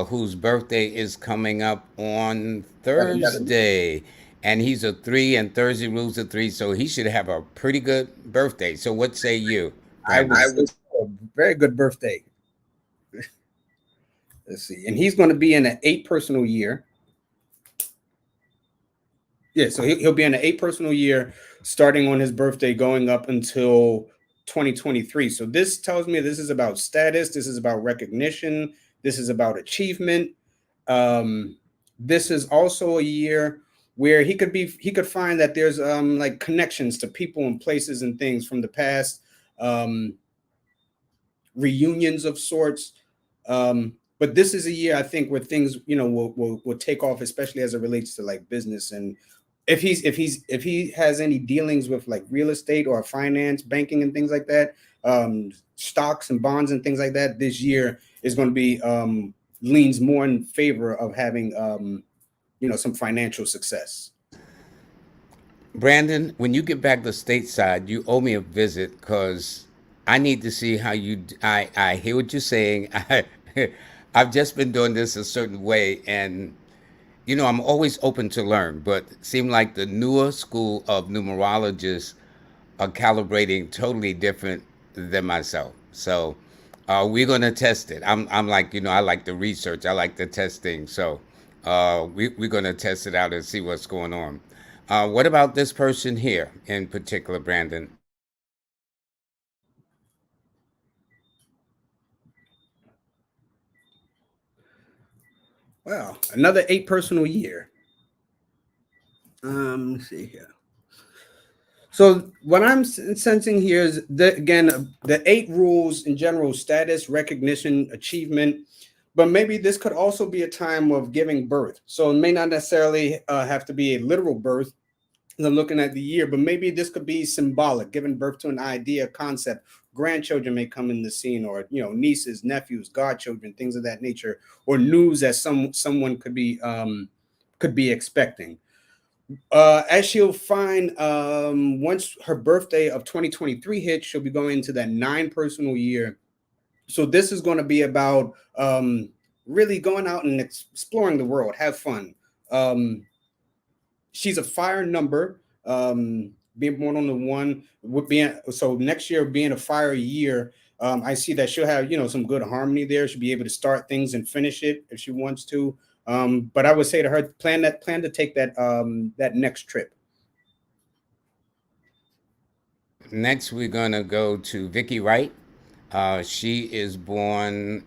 whose birthday is coming up on Thursday. And he's a 3, and Thursday rules a 3, so he should have a pretty good birthday. So what say you? I would a very good birthday. Let's see. And he's going to be in an 8 personal year. Yeah, so he'll be in an 8 personal year starting on his birthday going up until 2023. So this tells me this is about status. This is about recognition. This is about achievement. This is also a year where he could find that there's like connections to people and places and things from the past, reunions of sorts. But this is a year, I think, where things will take off, especially as it relates to like business. And if he has any dealings with like real estate or finance, banking and things like that, stocks and bonds and things like that, this year is going to be leans more in favor of having some financial success. Brandon, when you get back to stateside, you owe me a visit, because I need to see how you. I hear what you're saying. I've just been doing this a certain way, and I'm always open to learn. But it seemed like the newer school of numerologists are calibrating totally different than myself. So we're gonna test it. I'm like I like the research. I like the testing. So we're gonna test it out and see what's going on. What about this person here in particular, Brandon? Wow, another 8 personal year. Let's see here. So what I'm sensing here is that again, the 8 rules in general: status, recognition, achievement. But maybe this could also be a time of giving birth. So it may not necessarily have to be a literal birth. I'm looking at the year, but maybe this could be symbolic, giving birth to an idea, concept. Grandchildren may come in the scene, or nieces, nephews, godchildren, things of that nature, or news that someone could be expecting. As she'll find, once her birthday of 2023 hits, she'll be going into that 9 personal year. So this is going to be about really going out and exploring the world, have fun. She's a fire number, being born on the 1, would be so next year being a fire year. I see that she'll have some good harmony there. She'll be able to start things and finish it if she wants to. But I would say to her, plan to take that next trip. Next, we're gonna go to Vicky Wright. She is born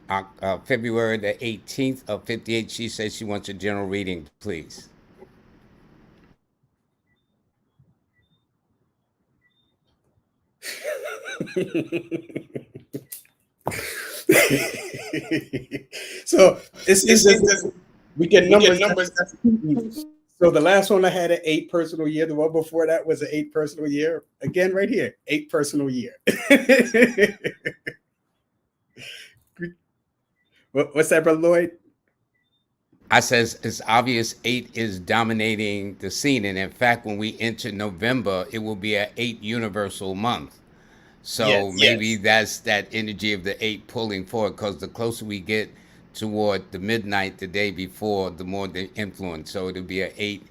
February the 18th of 58. She says she wants a general reading, please. So we get numbers. So the last one I had an 8 personal year. The one before that was an 8 personal year. Again, right here, 8 personal year. What's that, Brother Lloyd? I says it's obvious 8 is dominating the scene, and in fact, when we enter November, it will be an 8 universal month. So maybe that's that energy of the 8 pulling forward, because the closer we get toward the midnight the day before, the more the influence. So it'll be an 8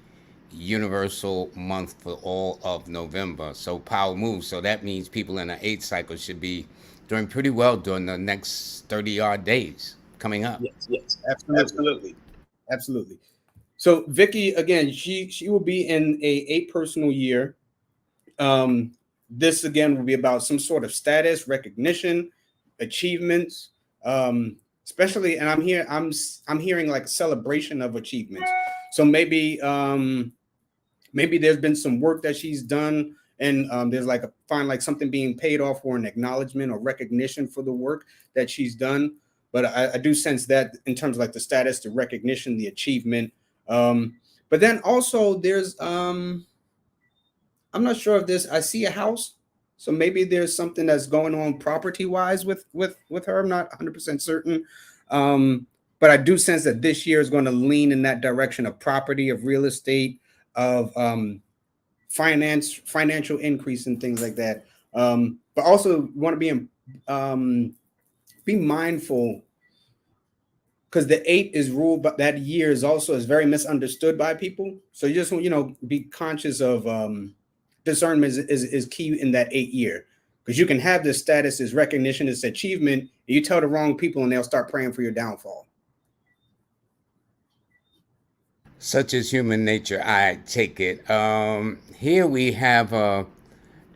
universal month for all of November. So power moves. So that means people in an 8 cycle should be doing pretty well during the next 30 odd days coming up. Yes, absolutely. So Vicky, again, she will be in a 8 personal year. This again will be about some sort of status, recognition, achievements, especially. And I'm hearing like a celebration of achievements. So maybe there's been some work that she's done, and there's like something being paid off, or an acknowledgement or recognition for the work that she's done. But I do sense that in terms of like the status, the recognition, the achievement. But then also there's I'm not sure if I see a house. So maybe there's something that's going on property wise with her. I'm not 100% certain. But I do sense that this year is going to lean in that direction of property, of real estate, of financial increase and things like that. But also want to be mindful, because the 8 is ruled, but that year is very misunderstood by people. So you just be conscious of discernment is key in that 8 year, because you can have this status, this recognition, this achievement, and you tell the wrong people and they'll start praying for your downfall. Such is human nature, I take it. Here we have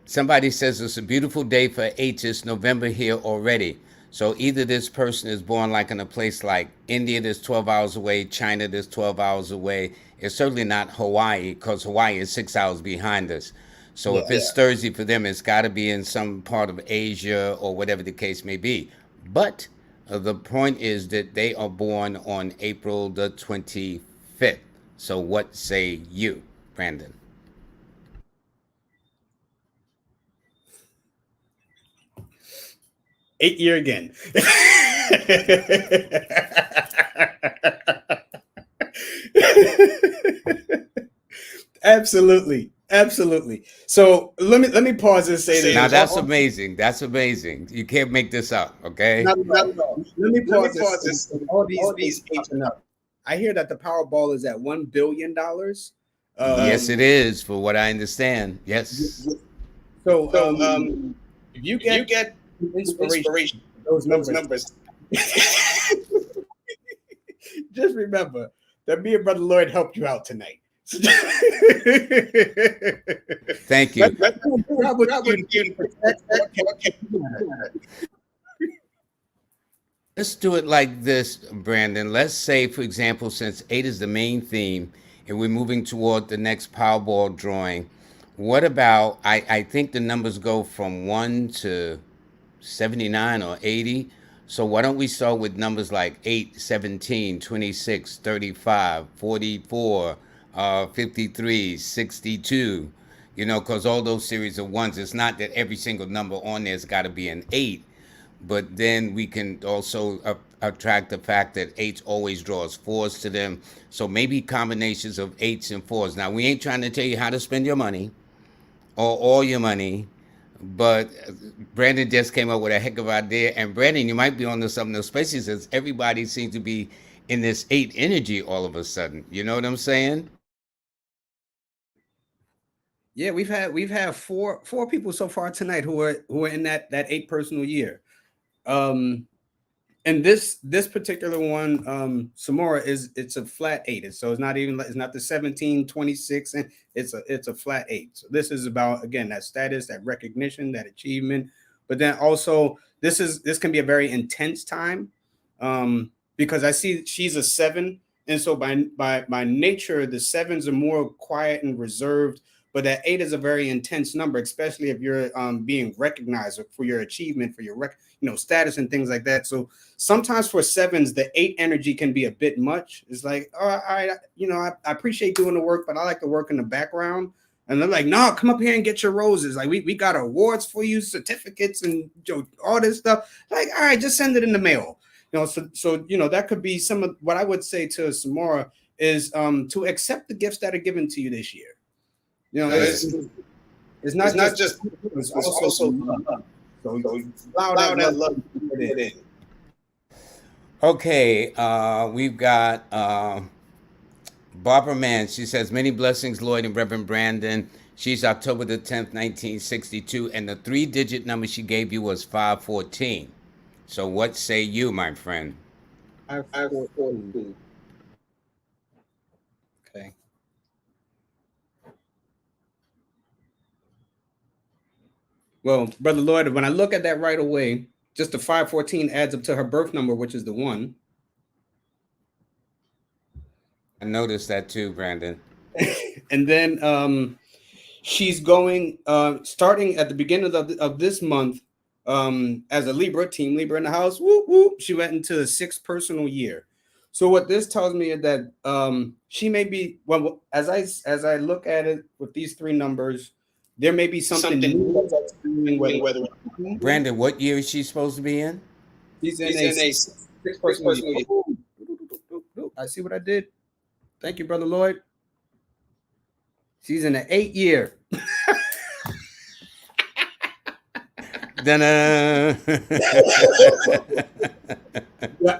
somebody says it's a beautiful day for 8. It's November here already. So either this person is born like in a place like India that's 12 hours away, China that's 12 hours away. It's certainly not Hawaii, because Hawaii is 6 hours behind us. So if it's Thursday for them, it's got to be in some part of Asia or whatever the case may be. But the point is that they are born on April the 25th. So what say you, Brandon? Eight year again. Absolutely. Absolutely. So let me pause and say this. Now that's amazing. That's amazing. You can't make this up, okay? Let me pause this. All these eights popping up. I hear that the Powerball is at $1 billion. Yes, it is, for what I understand. Yes. So, if you get inspiration, those numbers, just remember that me and Brother Lloyd helped you out tonight. Thank you. Let's do it like this, Brandon. Let's say, for example, since 8 is the main theme and we're moving toward the next Powerball drawing, what about, I think the numbers go from 1 to 79 or 80. So why don't we start with numbers like 8, 17, 26, 35, 44, 53, 62, because all those series of ones, it's not that every single number on there's got to be an 8, but then we can also attract the fact that 8 always draws 4s to them. So maybe combinations of 8s and 4s. Now, we ain't trying to tell you how to spend your money or all your money, but Brandon just came up with a heck of an idea. And Brandon, you might be on to something, especially since everybody seems to be in this 8 energy all of a sudden. You know what I'm saying? Yeah, we've had four people so far tonight who are in that 8 personal year. And this particular one, Samora, it's a flat 8. So it's not the 17, 26, and it's a flat 8. So this is about, again, that status, that recognition, that achievement. But then also this can be a very intense time, because I see she's a 7, and so by nature the 7s are more quiet and reserved. But that 8 is a very intense number, especially if you're being recognized for your achievement, for your status and things like that. So sometimes for 7s, the 8 energy can be a bit much. It's like, oh, I appreciate doing the work, but I like to work in the background. And they're like, no, come up here and get your roses. Like we got awards for you, certificates, and all this stuff. Like, all right, just send it in the mail. So that could be some of what I would say to Samora is to accept the gifts that are given to you this year. It's not just it's also love. So allow that love to put it in. Okay, we've got Barbara Mann. She says, many blessings, Lloyd and Reverend Brandon. She's October the 10th, 1962, and the 3-digit number she gave you was 514. So what say you, my friend? 514. Okay. Well, Brother Lloyd, when I look at that right away, just the 514 adds up to her birth number, which is the 1. I noticed that too, Brandon. And then she's going, starting at the beginning of this month, as a Libra, team Libra in the house, whoop, whoop, she went into the 6th personal year. So what this tells me is that she may be, well, as I look at it with these 3 numbers, there may be something new that's doing, whether Brandon, what year is she supposed to be in? She's in a 6th personal year. I see what I did. Thank you, Brother Lloyd. She's in the 8th year. Yeah,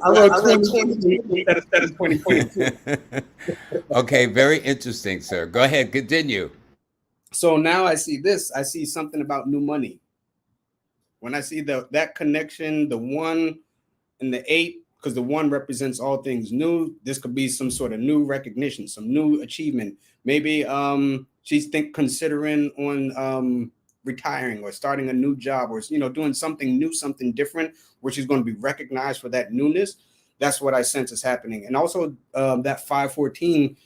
I wrote 2020 instead of 2022. Okay, very interesting, sir. Go ahead, continue. So now I see this. I see something about new money. When I see that connection, the 1 and the 8, because the 1 represents all things new. This could be some sort of new recognition, some new achievement. Maybe she's considering on retiring or starting a new job, or doing something new, something different, where she's going to be recognized for that newness. That's what I sense is happening. And also that 514.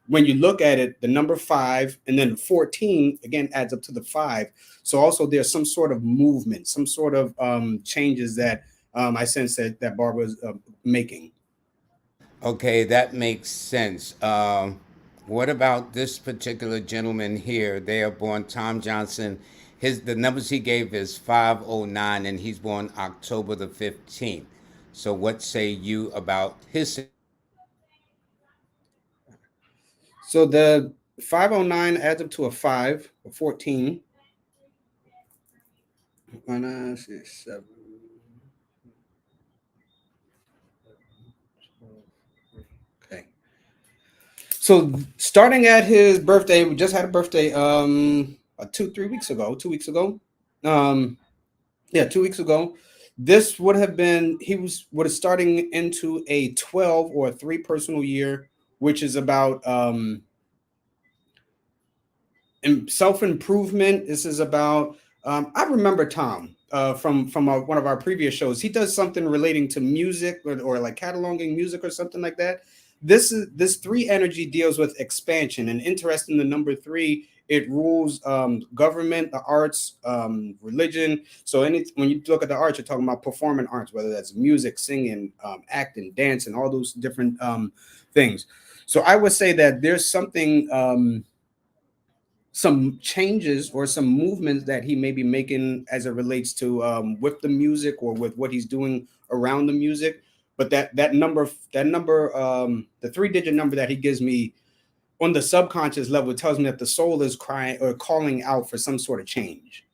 When you look at it, the number 5 and then 14 again adds up to the 5. So also there's some sort of movement, some sort of changes that I sense that Barbara's making. Okay, that makes sense. What about this particular gentleman here? They are born Tom Johnson. The numbers he gave is 509, and he's born October the 15th. So what say you about his? So the 509 adds up to a 5, a 14. 1, 6, 7. Okay. So starting at his birthday, we just had a birthday 3 weeks ago. 2 weeks ago. Yeah, 2 weeks ago. This would have been would have starting into a 12 or a 3 personal year, which is about self-improvement. This is about I remember Tom from one of our previous shows. He does something relating to music or like cataloging music or something like that. This 3 energy deals with expansion, and interesting, the number 3, it rules government, the arts, religion. So when you look at the arts, you're talking about performing arts, whether that's music, singing, acting, dancing, all those different things. So I would say that there's some changes or some movements that he may be making as it relates to with the music or with what he's doing around the music. But that number, the 3-digit number that he gives me on the subconscious level tells me that the soul is crying or calling out for some sort of change.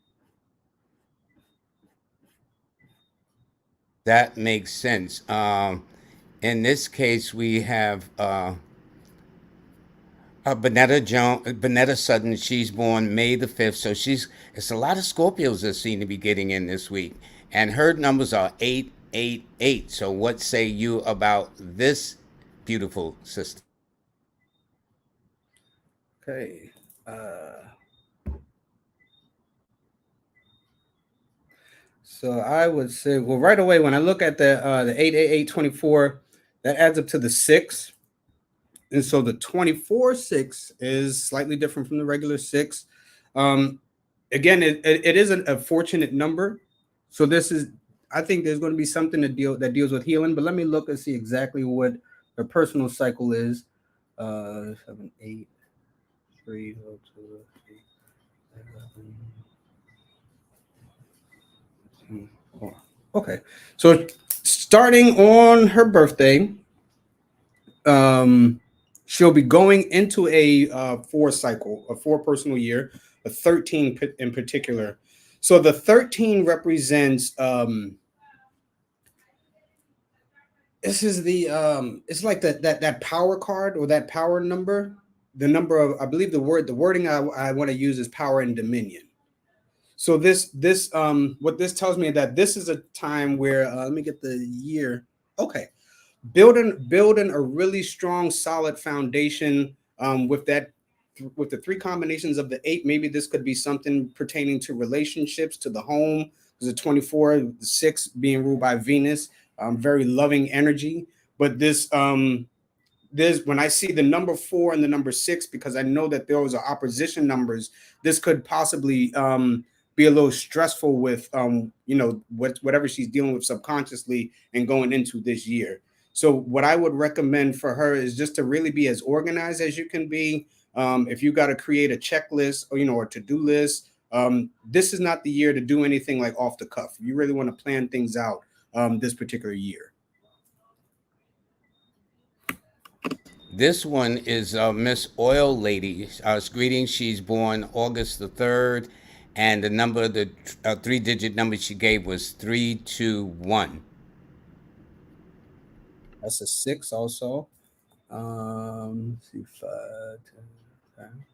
That makes sense. In this case, we have Bonetta Sutton. She's born May the 5th, so it's a lot of Scorpios that seem to be getting in this week, and her numbers are 888. So, what say you about this beautiful sister? Okay. So I would say, well, right away when I look at the 88824, that adds up to the 6. And so the 24/6 is slightly different from the regular 6. Again, it isn't a fortunate number. So I think there's going to be something that deals with healing. But let me look and see exactly what the personal cycle is. 7, 8, 3, 2, 3, 11. Okay, so starting on her birthday, she'll be going into a 4 cycle, a 4 personal year, a 13 in particular. So the 13 represents this is the it's like that power card or that power number. The number of, I believe the wording I want to use is power and dominion. So this what this tells me that this is a time where let me get the year. Okay, building a really strong, solid foundation with the 3 combinations of the 8. Maybe this could be something pertaining to relationships, to the home. There's a 24, the 6 being ruled by Venus, very loving energy. But this when I see the number 4 and the number 6, because I know that those are opposition numbers, this could possibly be a little stressful with whatever she's dealing with subconsciously and going into this year. So what I would recommend for her is just to really be as organized as you can be. If you got to create a checklist or to-do list, this is not the year to do anything like off the cuff. You really want to plan things out this particular year. This one is Miss Oil Lady. Greetings. She's born August the 3rd, and the 3-digit number she gave was 321. That's a 6 also. Let's see, 5, 10, 10.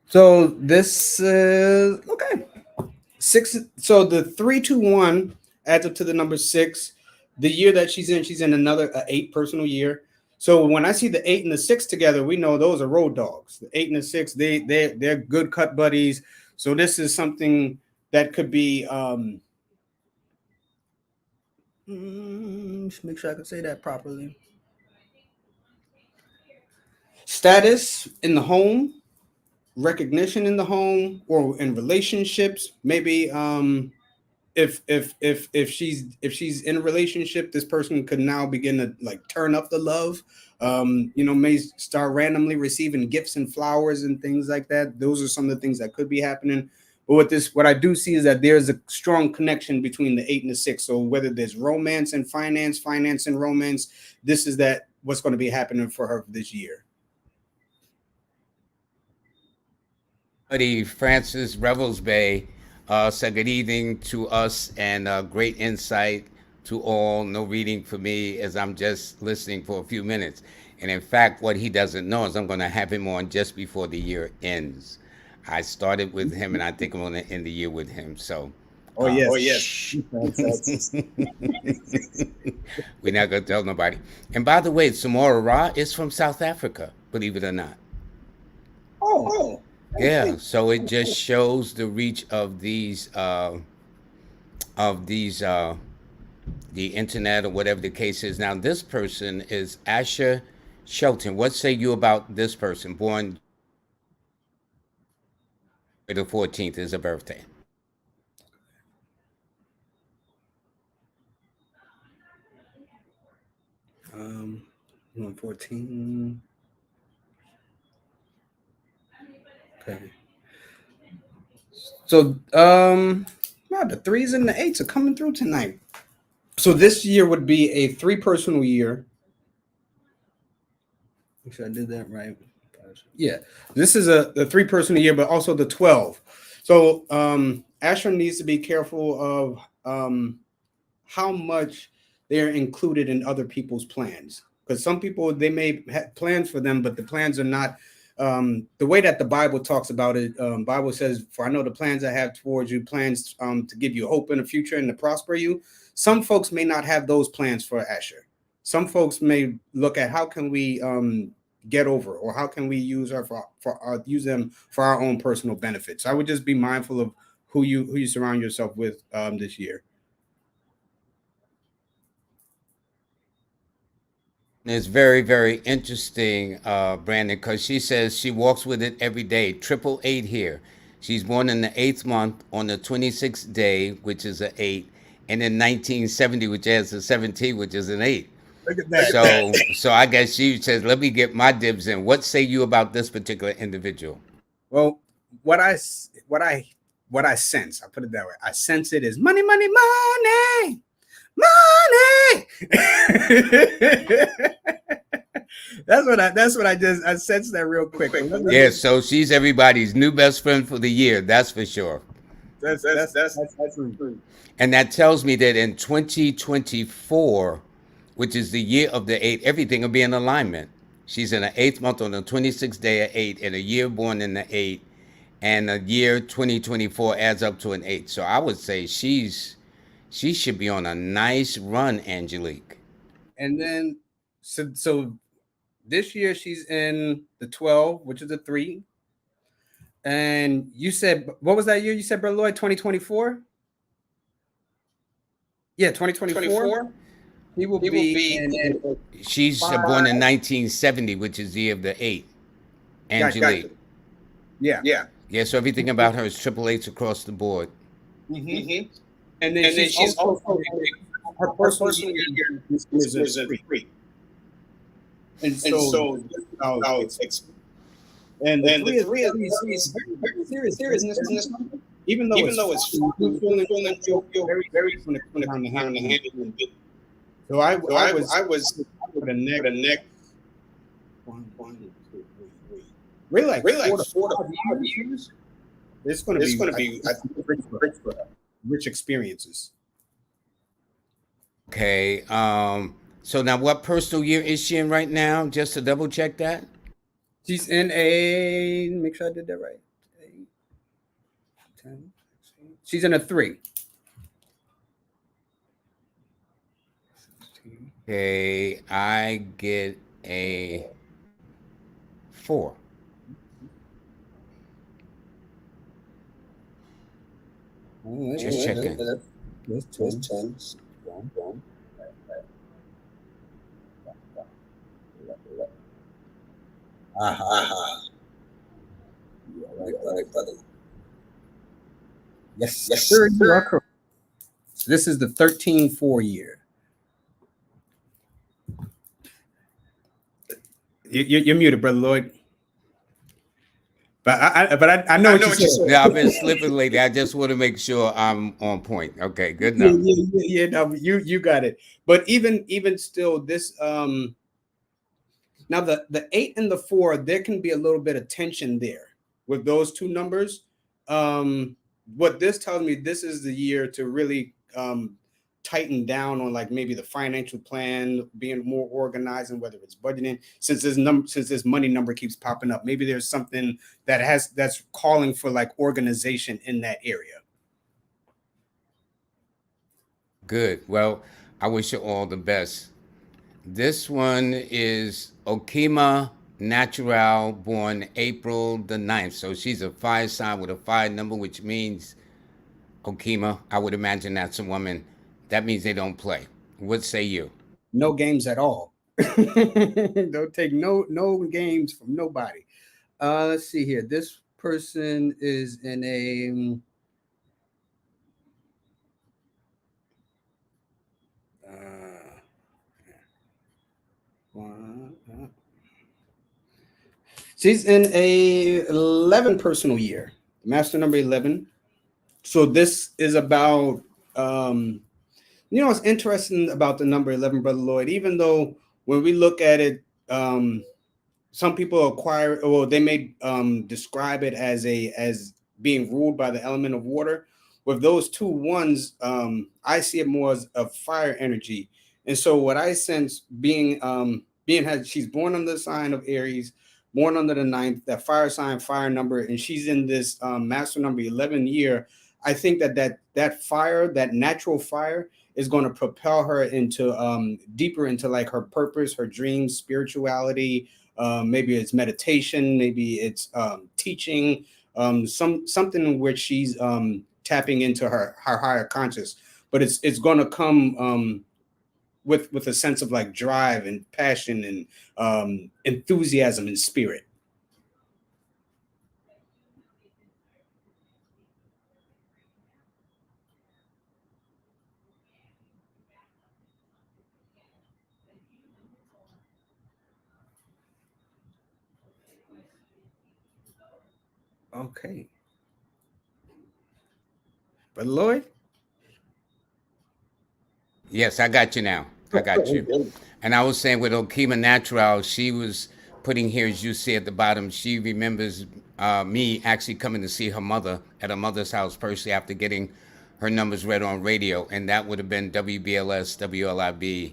So this is okay. 6. So the 321 adds up to the number 6. The year that she's in another 8 personal year. So when I see the 8 and the 6 together, we know those are road dogs. The 8 and the 6, they're good cut buddies. So this is something that could be make sure I can say that properly. Status in the home, recognition in the home, or in relationships. Maybe if she's in a relationship, this person could now begin to like turn up the love. May start randomly receiving gifts and flowers and things like that. Those are some of the things that could be happening. But what I do see is that there's a strong connection between the 8 and the 6. So whether there's romance and finance and romance, this is what's going to be happening for her this year. Francis Revels Bay said good evening to us and great insight to all. No reading for me as I'm just listening for a few minutes. And in fact, what he doesn't know is I'm going to have him on just before the year ends. I started with him, and I think I'm going to end the year with him. So, yes. We're not going to tell nobody. And by the way, Samora Ra is from South Africa, believe it or not. Oh. Yeah, so it just shows the reach of these the internet or whatever the case is. Now, this person is Asher Shelton. What say you about this person? Born the 14th is a birthday. Um, 14. Okay. So, wow, the 3s and the 8s are coming through tonight. So this year would be a 3 personal year. Make sure I did that right. Yeah, this is the 3 personal year, but also the 12. So Asher needs to be careful of how much they're included in other people's plans, because some people, they may have plans for them, but the plans are not the way that the Bible talks about it. Bible says, "For I know the plans I have towards you, plans to give you hope in the future and to prosper you." Some folks may not have those plans for Asher. Some folks may look at how can we get over, or how can we use her use them for our own personal benefits. I would just be mindful of who you surround yourself with this year. It's very, very interesting, Brandon, because she says she walks with it every day. 888 here. She's born in the 8th month on the 26th day, which is an 8, and in 1970, which has a 17, which is an 8. Look at that. So I guess she says, let me get my dibs in. What say you about this particular individual? Well, what I sense, I put it that way. I sense it is money, money, money. Money. That's what I sensed that real quick. Yeah, so she's everybody's new best friend for the year, that's for sure. That's true. And that tells me that in 2024, which is the year of the 8, everything will be in alignment. She's in the 8th month on the 26th day of 8, and a year born in the 8, and the year 2024 adds up to an 8. So I would say she should be on a nice run, Angelique. And then, so this year she's in the 12, which is a 3. And you said, what was that year? You said, Brother Lloyd, 2024? Yeah, 2024. He will be she's born in 1970, which is the year of the 8. Angelique. Gotcha. Yeah. So everything about her is 888s across the board. Mm-hmm. And then she's also her personal year is a 3. And so and the 3 is very serious in this number. Even though it's very, very when it comes down to handling it. So I was with the neck. 1, 2, 3. Really like 4 to 5 years. It's going to be rich experiences. Okay. So now, what personal year is she in right now? Just to double check that. She's in a. Make sure I did that right. 8, 10. She's in a 3. Okay, I get a 4. Just checking. That's 10. Yes, sir. You are correct. So this is the 13-4 year. You're muted, Brother Lloyd. But I know what you said. Yeah, I've been slipping lately. I just want to make sure I'm on point. Okay, good Yeah, enough. no, you got it. But even still, this now the 8 and the 4, there can be a little bit of tension there with those two numbers. What this tells me, this is the year to really tighten down on like maybe the financial plan, being more organized, and whether it's budgeting. Since this money number keeps popping up, maybe there's something that's calling for like organization in that area. Good. Well, I wish you all the best. This one is Okima Natural, born April the 9th. So she's a fire sign with a fire number, which means Okima, I would imagine that's a woman. That means they don't play. What say you? No games at all. Don't take no games from nobody. Let's see here. This person is in a she's in a 11 personal year, master number 11. So this is about it's interesting about the number 11, Brother Lloyd. Even though when we look at it, some people acquire, or they may describe it as being ruled by the element of water. With those two ones, I see it more as a fire energy. And so what I sense she's born under the sign of Aries, born under the 9th, that fire sign, fire number, and she's in this master number 11 year. I think that fire, that natural fire, is going to propel her into deeper into like her purpose, her dreams, spirituality. Maybe it's meditation, maybe it's teaching, something in which she's tapping into her higher conscious. But it's going to come with a sense of like drive and passion and enthusiasm and spirit. Okay. But Lloyd? Yes, I got you now. I got you. And I was saying with Okima Natural, she was putting here, as you see at the bottom, she remembers me actually coming to see her mother at her mother's house personally after getting her numbers read on radio. And that would have been WBLS, WLIB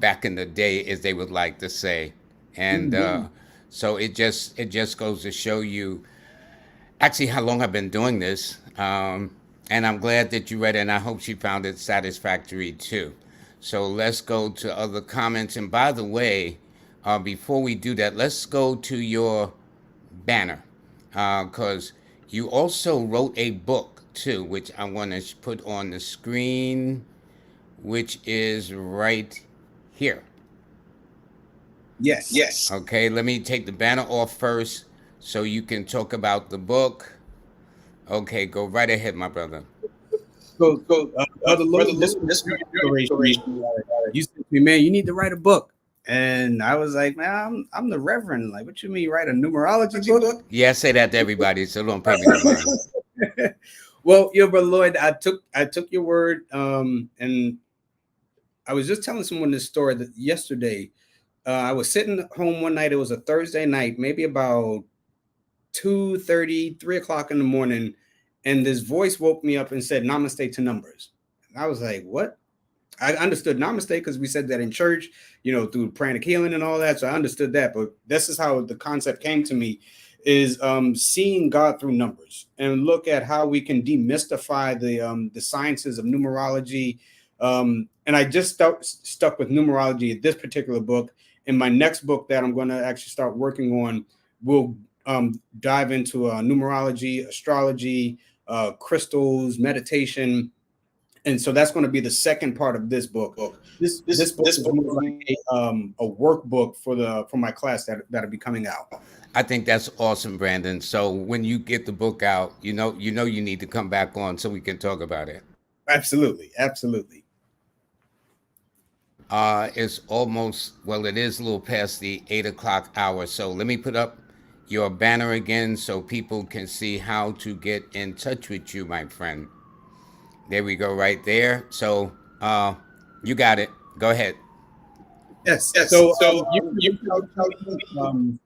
back in the day, as they would like to say. And so it just goes to show you actually how long I've been doing this. And I'm glad that you read it, and I hope she found it satisfactory too. So let's go to other comments. And by the way, before we do that, let's go to your banner, because you also wrote a book too, which I want to put on the screen, which is right here. Yes. Okay, let me take the banner off first so you can talk about the book. Okay, go right ahead, my brother. So Brother Lloyd, this inspiration. You said to me, man, you need to write a book. And I was like, man, I'm the Reverend. Like, what you mean, write a numerology book? Yeah, I say that to everybody, so don't pay me no mind. Well, Brother Lloyd, I took your word, and I was just telling someone this story that yesterday. I was sitting home one night. It was a Thursday night, maybe about 2:30, 3 o'clock in the morning, and this voice woke me up and said namaste to numbers. And I was like, what? I understood namaste because we said that in church, through pranic healing and all that. So I understood that. But this is how the concept came to me, is seeing God through numbers, and look at how we can demystify the sciences of numerology. And I just stuck with numerology at this particular book. In my next book that I'm going to actually start working on, will dive into numerology, astrology, crystals, meditation. And so that's going to be the second part of this book. This book is more like a workbook for my class that'll be coming out. I think that's awesome, Brandon. So when you get the book out, you need to come back on so we can talk about it. Absolutely. It's almost, well, it is a little past the 8 o'clock hour. So let me put up your banner again so people can see how to get in touch with you, my friend. There we go, right there. So, you got it. Go ahead. Yes. Yes. So So you can you reach out to me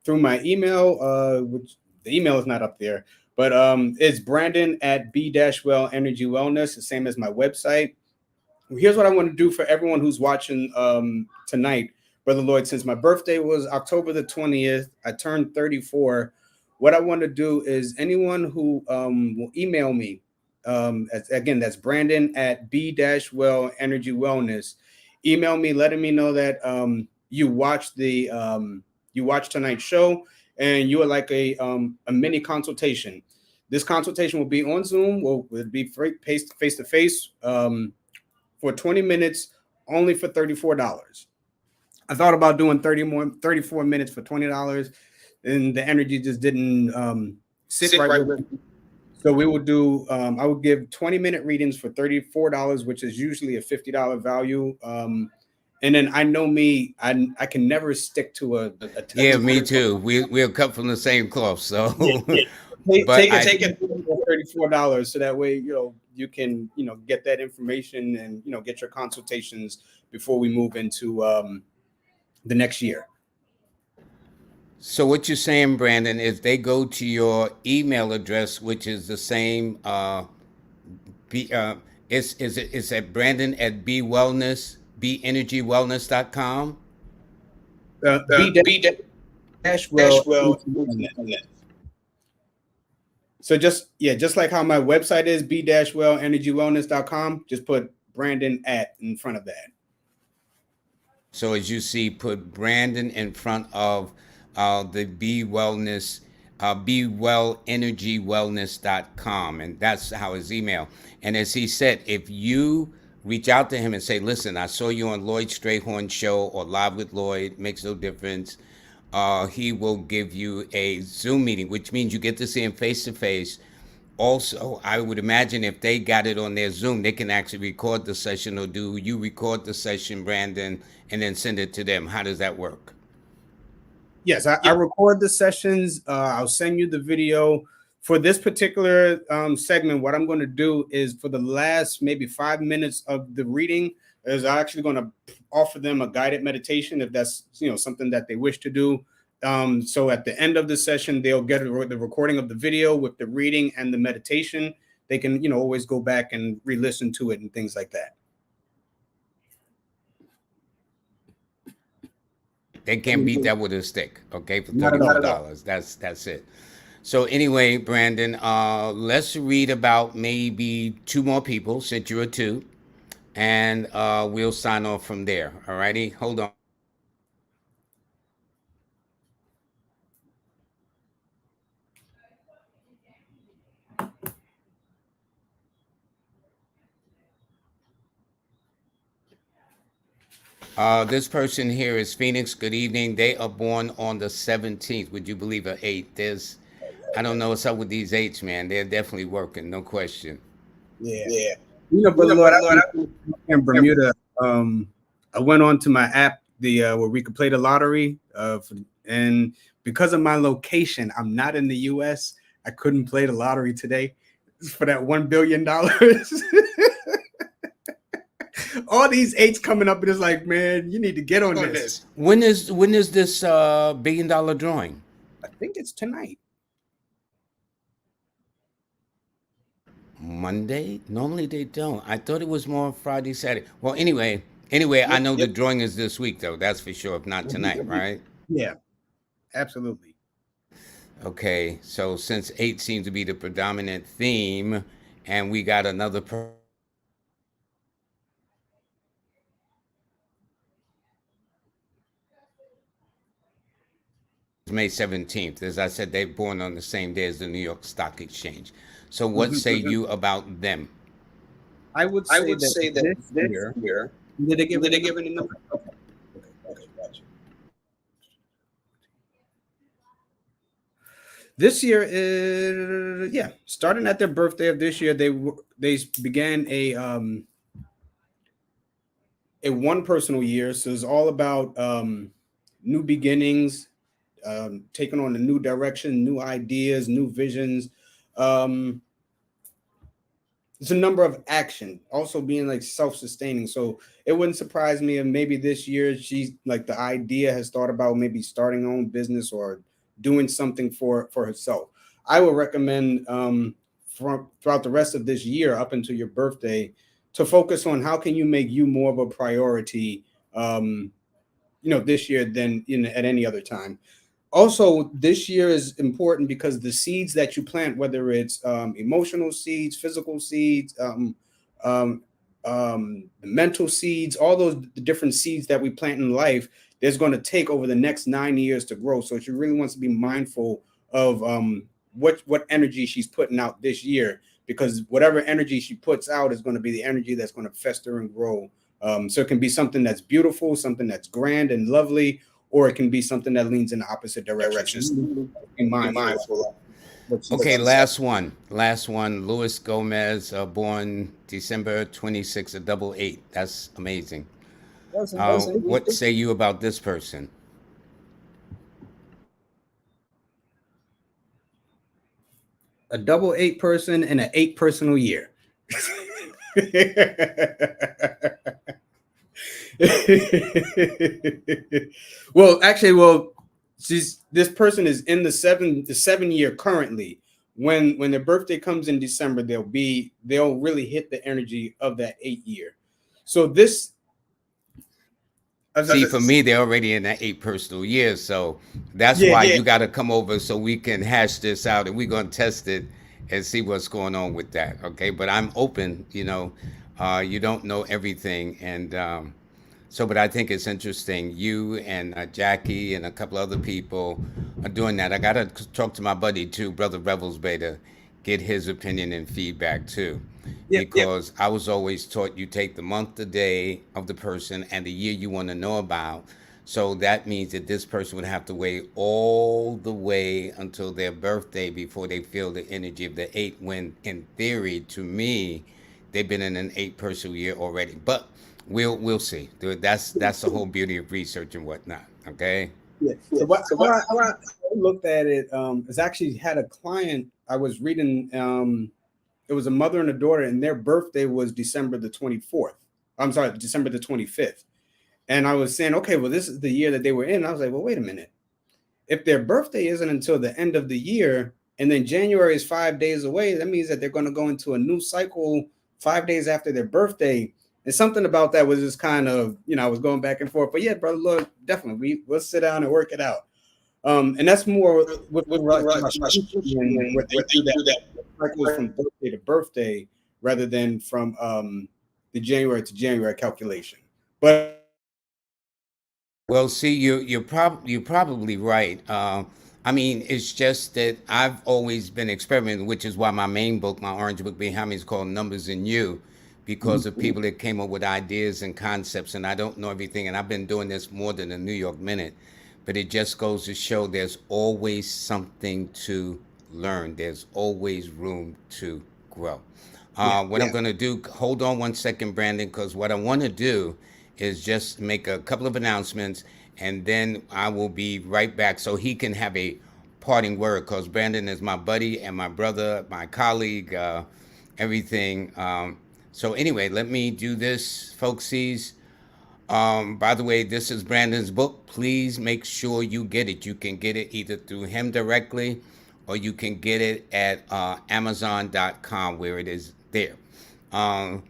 through my email, which the email is not up there, but it's Brandon at B-Well Energy Wellness, the same as my website. Here's what I want to do for everyone who's watching tonight, Brother Lloyd. Since my birthday was October the 20th, I turned 34. What I want to do is anyone who will email me, again, that's Brandon at B-Well Energy Wellness. Email me, letting me know that you watched you watched tonight's show and you would like a mini consultation. This consultation will be on Zoom. Will be face to face. For 20 minutes, only for $34. I thought about doing 34 minutes for $20, and the energy just didn't sit right with me. So we would do, I would give 20-minute readings for $34, which is usually a $50 value. And then I know me, I can never stick to a Yeah, text. me too. We're cut from the same cloth. So, Yeah. but Take it for $34 so that way you can get that information and get your consultations before we move into the next year. So what you're saying, Brandon, is they go to your email address, which is the same. B, is at Brandon at B Wellness BEnergywellness.com. B B dash dash well. well. So just like how my website is B-Well energywellness.com, just put Brandon at in front of that. So as you see, put Brandon in front of the Be Wellness, BeWellEnergyWellness.com. And that's how his email. And as he said, if you reach out to him and say, listen, I saw you on Lloyd Strayhorn show or Live with Lloyd, makes no difference. He will give you a Zoom meeting, which means you get to see him face to face. Also, I would imagine if they got it on their Zoom, they can actually record the session, or do you record the session, Brandon, and then send it to them? How does that work? Yes, I record the sessions. I'll send you the video. For this particular segment, what I'm going to do is for the last maybe 5 minutes of the reading is I'm actually going to offer them a guided meditation if that's something that they wish to do. So at the end of the session, they'll get the recording of the video with the reading and the meditation. They can always go back and re-listen to it and things like that. They can't beat that with a stick, okay? For $34. That's it. So anyway, Brandon, let's read about maybe two more people, since you're a two, and we'll sign off from there. All righty, hold on. This person here is Phoenix. Good evening. They are born on the 17th. Would you believe an 8? I don't know what's up with these 8s, man. They're definitely working, no question. Yeah. Yeah. But Lord, in Bermuda, I went on to my app, where we could play the lottery, and because of my location, I'm not in the U.S. I couldn't play the lottery today for that $1 billion. All these 8s coming up, and it's like, man, you need to get on this. When is this $1 billion drawing? I think it's tonight. Monday? Normally they don't. I thought it was more Friday, Saturday. Well, anyway, I know the drawing is this week, though. That's for sure. If not tonight, right? Yeah, absolutely. Okay, so since 8 seems to be the predominant theme, and we got another May 17th. As I said, they're born on the same day as the New York Stock Exchange. So what say you about them? I would say that this year, did they give any number? Okay, gotcha. This year is starting at their birthday of this year, they began a one personal year. So it's all about new beginnings, taking on a new direction, new ideas, new visions. Um, it's a number of action, also being like self-sustaining. So it wouldn't surprise me if maybe this year she's like the idea has thought about maybe starting her own business or doing something for herself. I would recommend from throughout the rest of this year up until your birthday to focus on how can you make you more of a priority, this year than at any other time. Also, this year is important because the seeds that you plant, whether it's emotional seeds, physical seeds, um, mental seeds, all those different seeds that we plant in life, there's going to take over the next 9 years to grow. So she really wants to be mindful of what energy she's putting out this year, because whatever energy she puts out is going to be the energy that's going to fester and grow. So it can be something that's beautiful, something that's grand and lovely, or it can be something that leans in the opposite direction. Be mindful. Okay, last one. Luis Gomez, born December 26th, a double eight. That's amazing. What say you about this person? A double eight person in an 8 personal year. well, this person is in the 7 year currently. When their birthday comes in December, they'll really hit the energy of that 8 year. So this, see, for me, they're already in that 8 personal years, so that's why you got to come over so we can hash this out, and we're gonna test it and see what's going on with that. Okay, but I'm open. You don't know everything, and but I think it's interesting. You and Jackie and a couple other people are doing that. I gotta talk to my buddy too, Brother Revels Beta, get his opinion and feedback too. Because I was always taught you take the month, the day of the person, and the year you want to know about. So that means that this person would have to wait all the way until their birthday before they feel the energy of the 8. When in theory, to me, they've been in an 8 personal year already. But we'll see. That's the whole beauty of research and whatnot. Okay. Yeah. So how I looked at it is actually had a client I was reading. It was a mother and a daughter, and their birthday was December the 24th. I'm sorry, December the 25th. And I was saying, okay, well, this is the year that they were in. I was like, well, wait a minute. If their birthday isn't until the end of the year, and then January is 5 days away, that means that they're going to go into a new cycle 5 days after their birthday. And something about that was just kind of, I was going back and forth. But yeah, brother, look, definitely, we'll sit down and work it out. And that's more with Rush, where they do that cycles from birthday to birthday rather than from the January to January calculation. But well, see, you're probably right. I mean, it's just that I've always been experimenting, which is why my main book, my orange book behind me, is called Numbers in You, because of people that came up with ideas and concepts, and I don't know everything, and I've been doing this more than a New York Minute, but it just goes to show there's always something to learn. There's always room to grow. I'm going to do, hold on one second, Brandon, because what I want to do is just make a couple of announcements, and then I will be right back so he can have a parting word, because Brandon is my buddy and my brother, my colleague, everything. So anyway, let me do this, folksies. By the way, this is Brandon's book. Please make sure you get it. You can get it either through him directly, or you can get it at Amazon.com, where it is there. For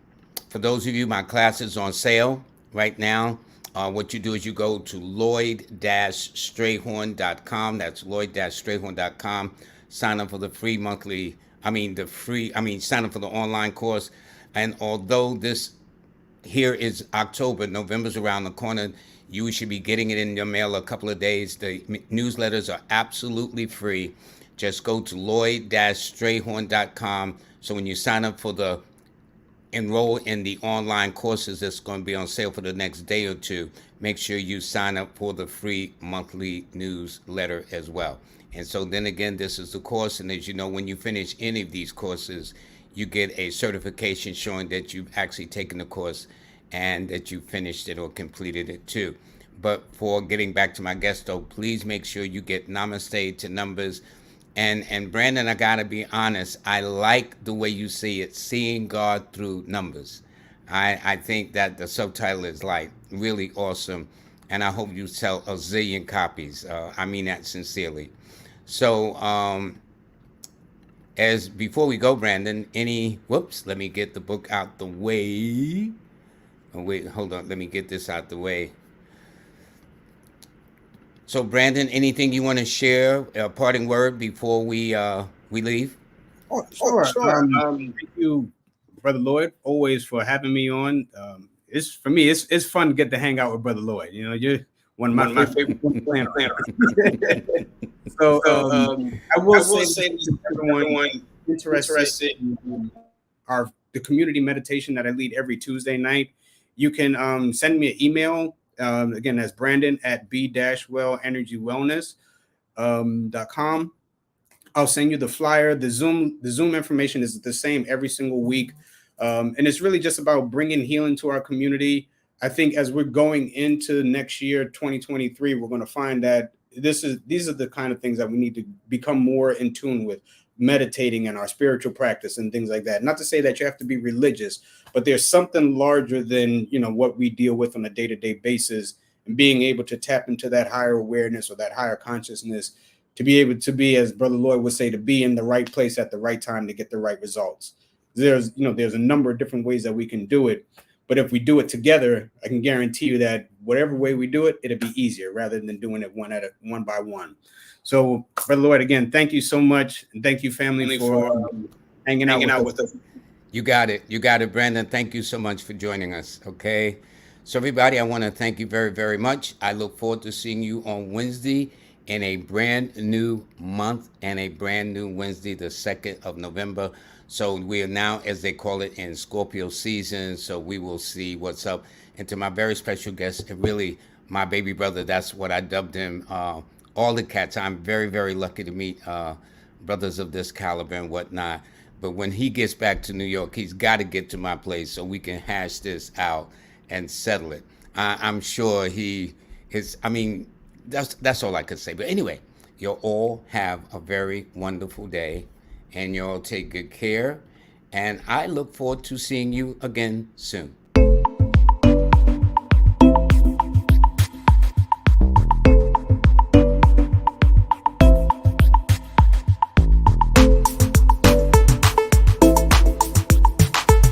those of you, my class is on sale right now. What you do is you go to Lloyd-Strayhorn.com. That's Lloyd-Strayhorn.com. Sign up for the free monthly, sign up for the online course. And although this here is October, November's around the corner, you should be getting it in your mail a couple of days. The newsletters are absolutely free. Just go to Lloyd-Strayhorn.com. So when you sign up for the enroll in the online courses that's going to be on sale for the next day or two, make sure you sign up for the free monthly newsletter as well. And so then again, this is the course, and as you know, when you finish any of these courses, you get a certification showing that you've actually taken the course and that you finished it or completed it too. But for getting back to my guest, though, please make sure you get namaste to numbers. And Brandon, I gotta be honest, I like the way you see it, seeing God through numbers. I think that the subtitle is like really awesome, and I hope you sell a zillion copies. I mean that sincerely. So, as before we go, Brandon, any whoops? Let me get the book out the way. Oh, wait, hold on. Let me get this out the way. So, Brandon, anything you want to share, a parting word before we leave? Oh, Oh, sure. sure. Thank you, Brother Lloyd, always for having me on. It's for me, it's fun to get to hang out with Brother Lloyd. You know, you're one of my favorite planners. So I will say to everyone interested in the community meditation that I lead every Tuesday night, you can send me an email. Again, that's Brandon at b-wellenergywellness.com. I'll send you the flyer. The Zoom information is the same every single week. And it's really just about bringing healing to our community. I think as we're going into next year, 2023, we're going to find that these are the kind of things that we need to become more in tune with, meditating and our spiritual practice and things like that. Not to say that you have to be religious, but there's something larger than, what we deal with on a day-to-day basis, and being able to tap into that higher awareness or that higher consciousness to be able to be, as Brother Lloyd would say, to be in the right place at the right time to get the right results. There's a number of different ways that we can do it. But if we do it together, I can guarantee you that whatever way we do it, it'll be easier rather than doing it one by one. So, Brother Lloyd, again, thank you so much. And thank you, family, for hanging out with us. You got it. You got it, Brandon. Thank you so much for joining us. Okay. So, everybody, I want to thank you very, very much. I look forward to seeing you on Wednesday in a brand new month and a brand new Wednesday, the 2nd of November. So we are now, as they call it, in Scorpio season. So we will see what's up. And to my very special guest, really my baby brother, that's what I dubbed him, all the cats. I'm very, very lucky to meet brothers of this caliber and whatnot. But when he gets back to New York, he's got to get to my place so we can hash this out and settle it. I'm sure he is, that's all I could say. But anyway, you'll all have a very wonderful day, and you'll take good care. And I look forward to seeing you again soon.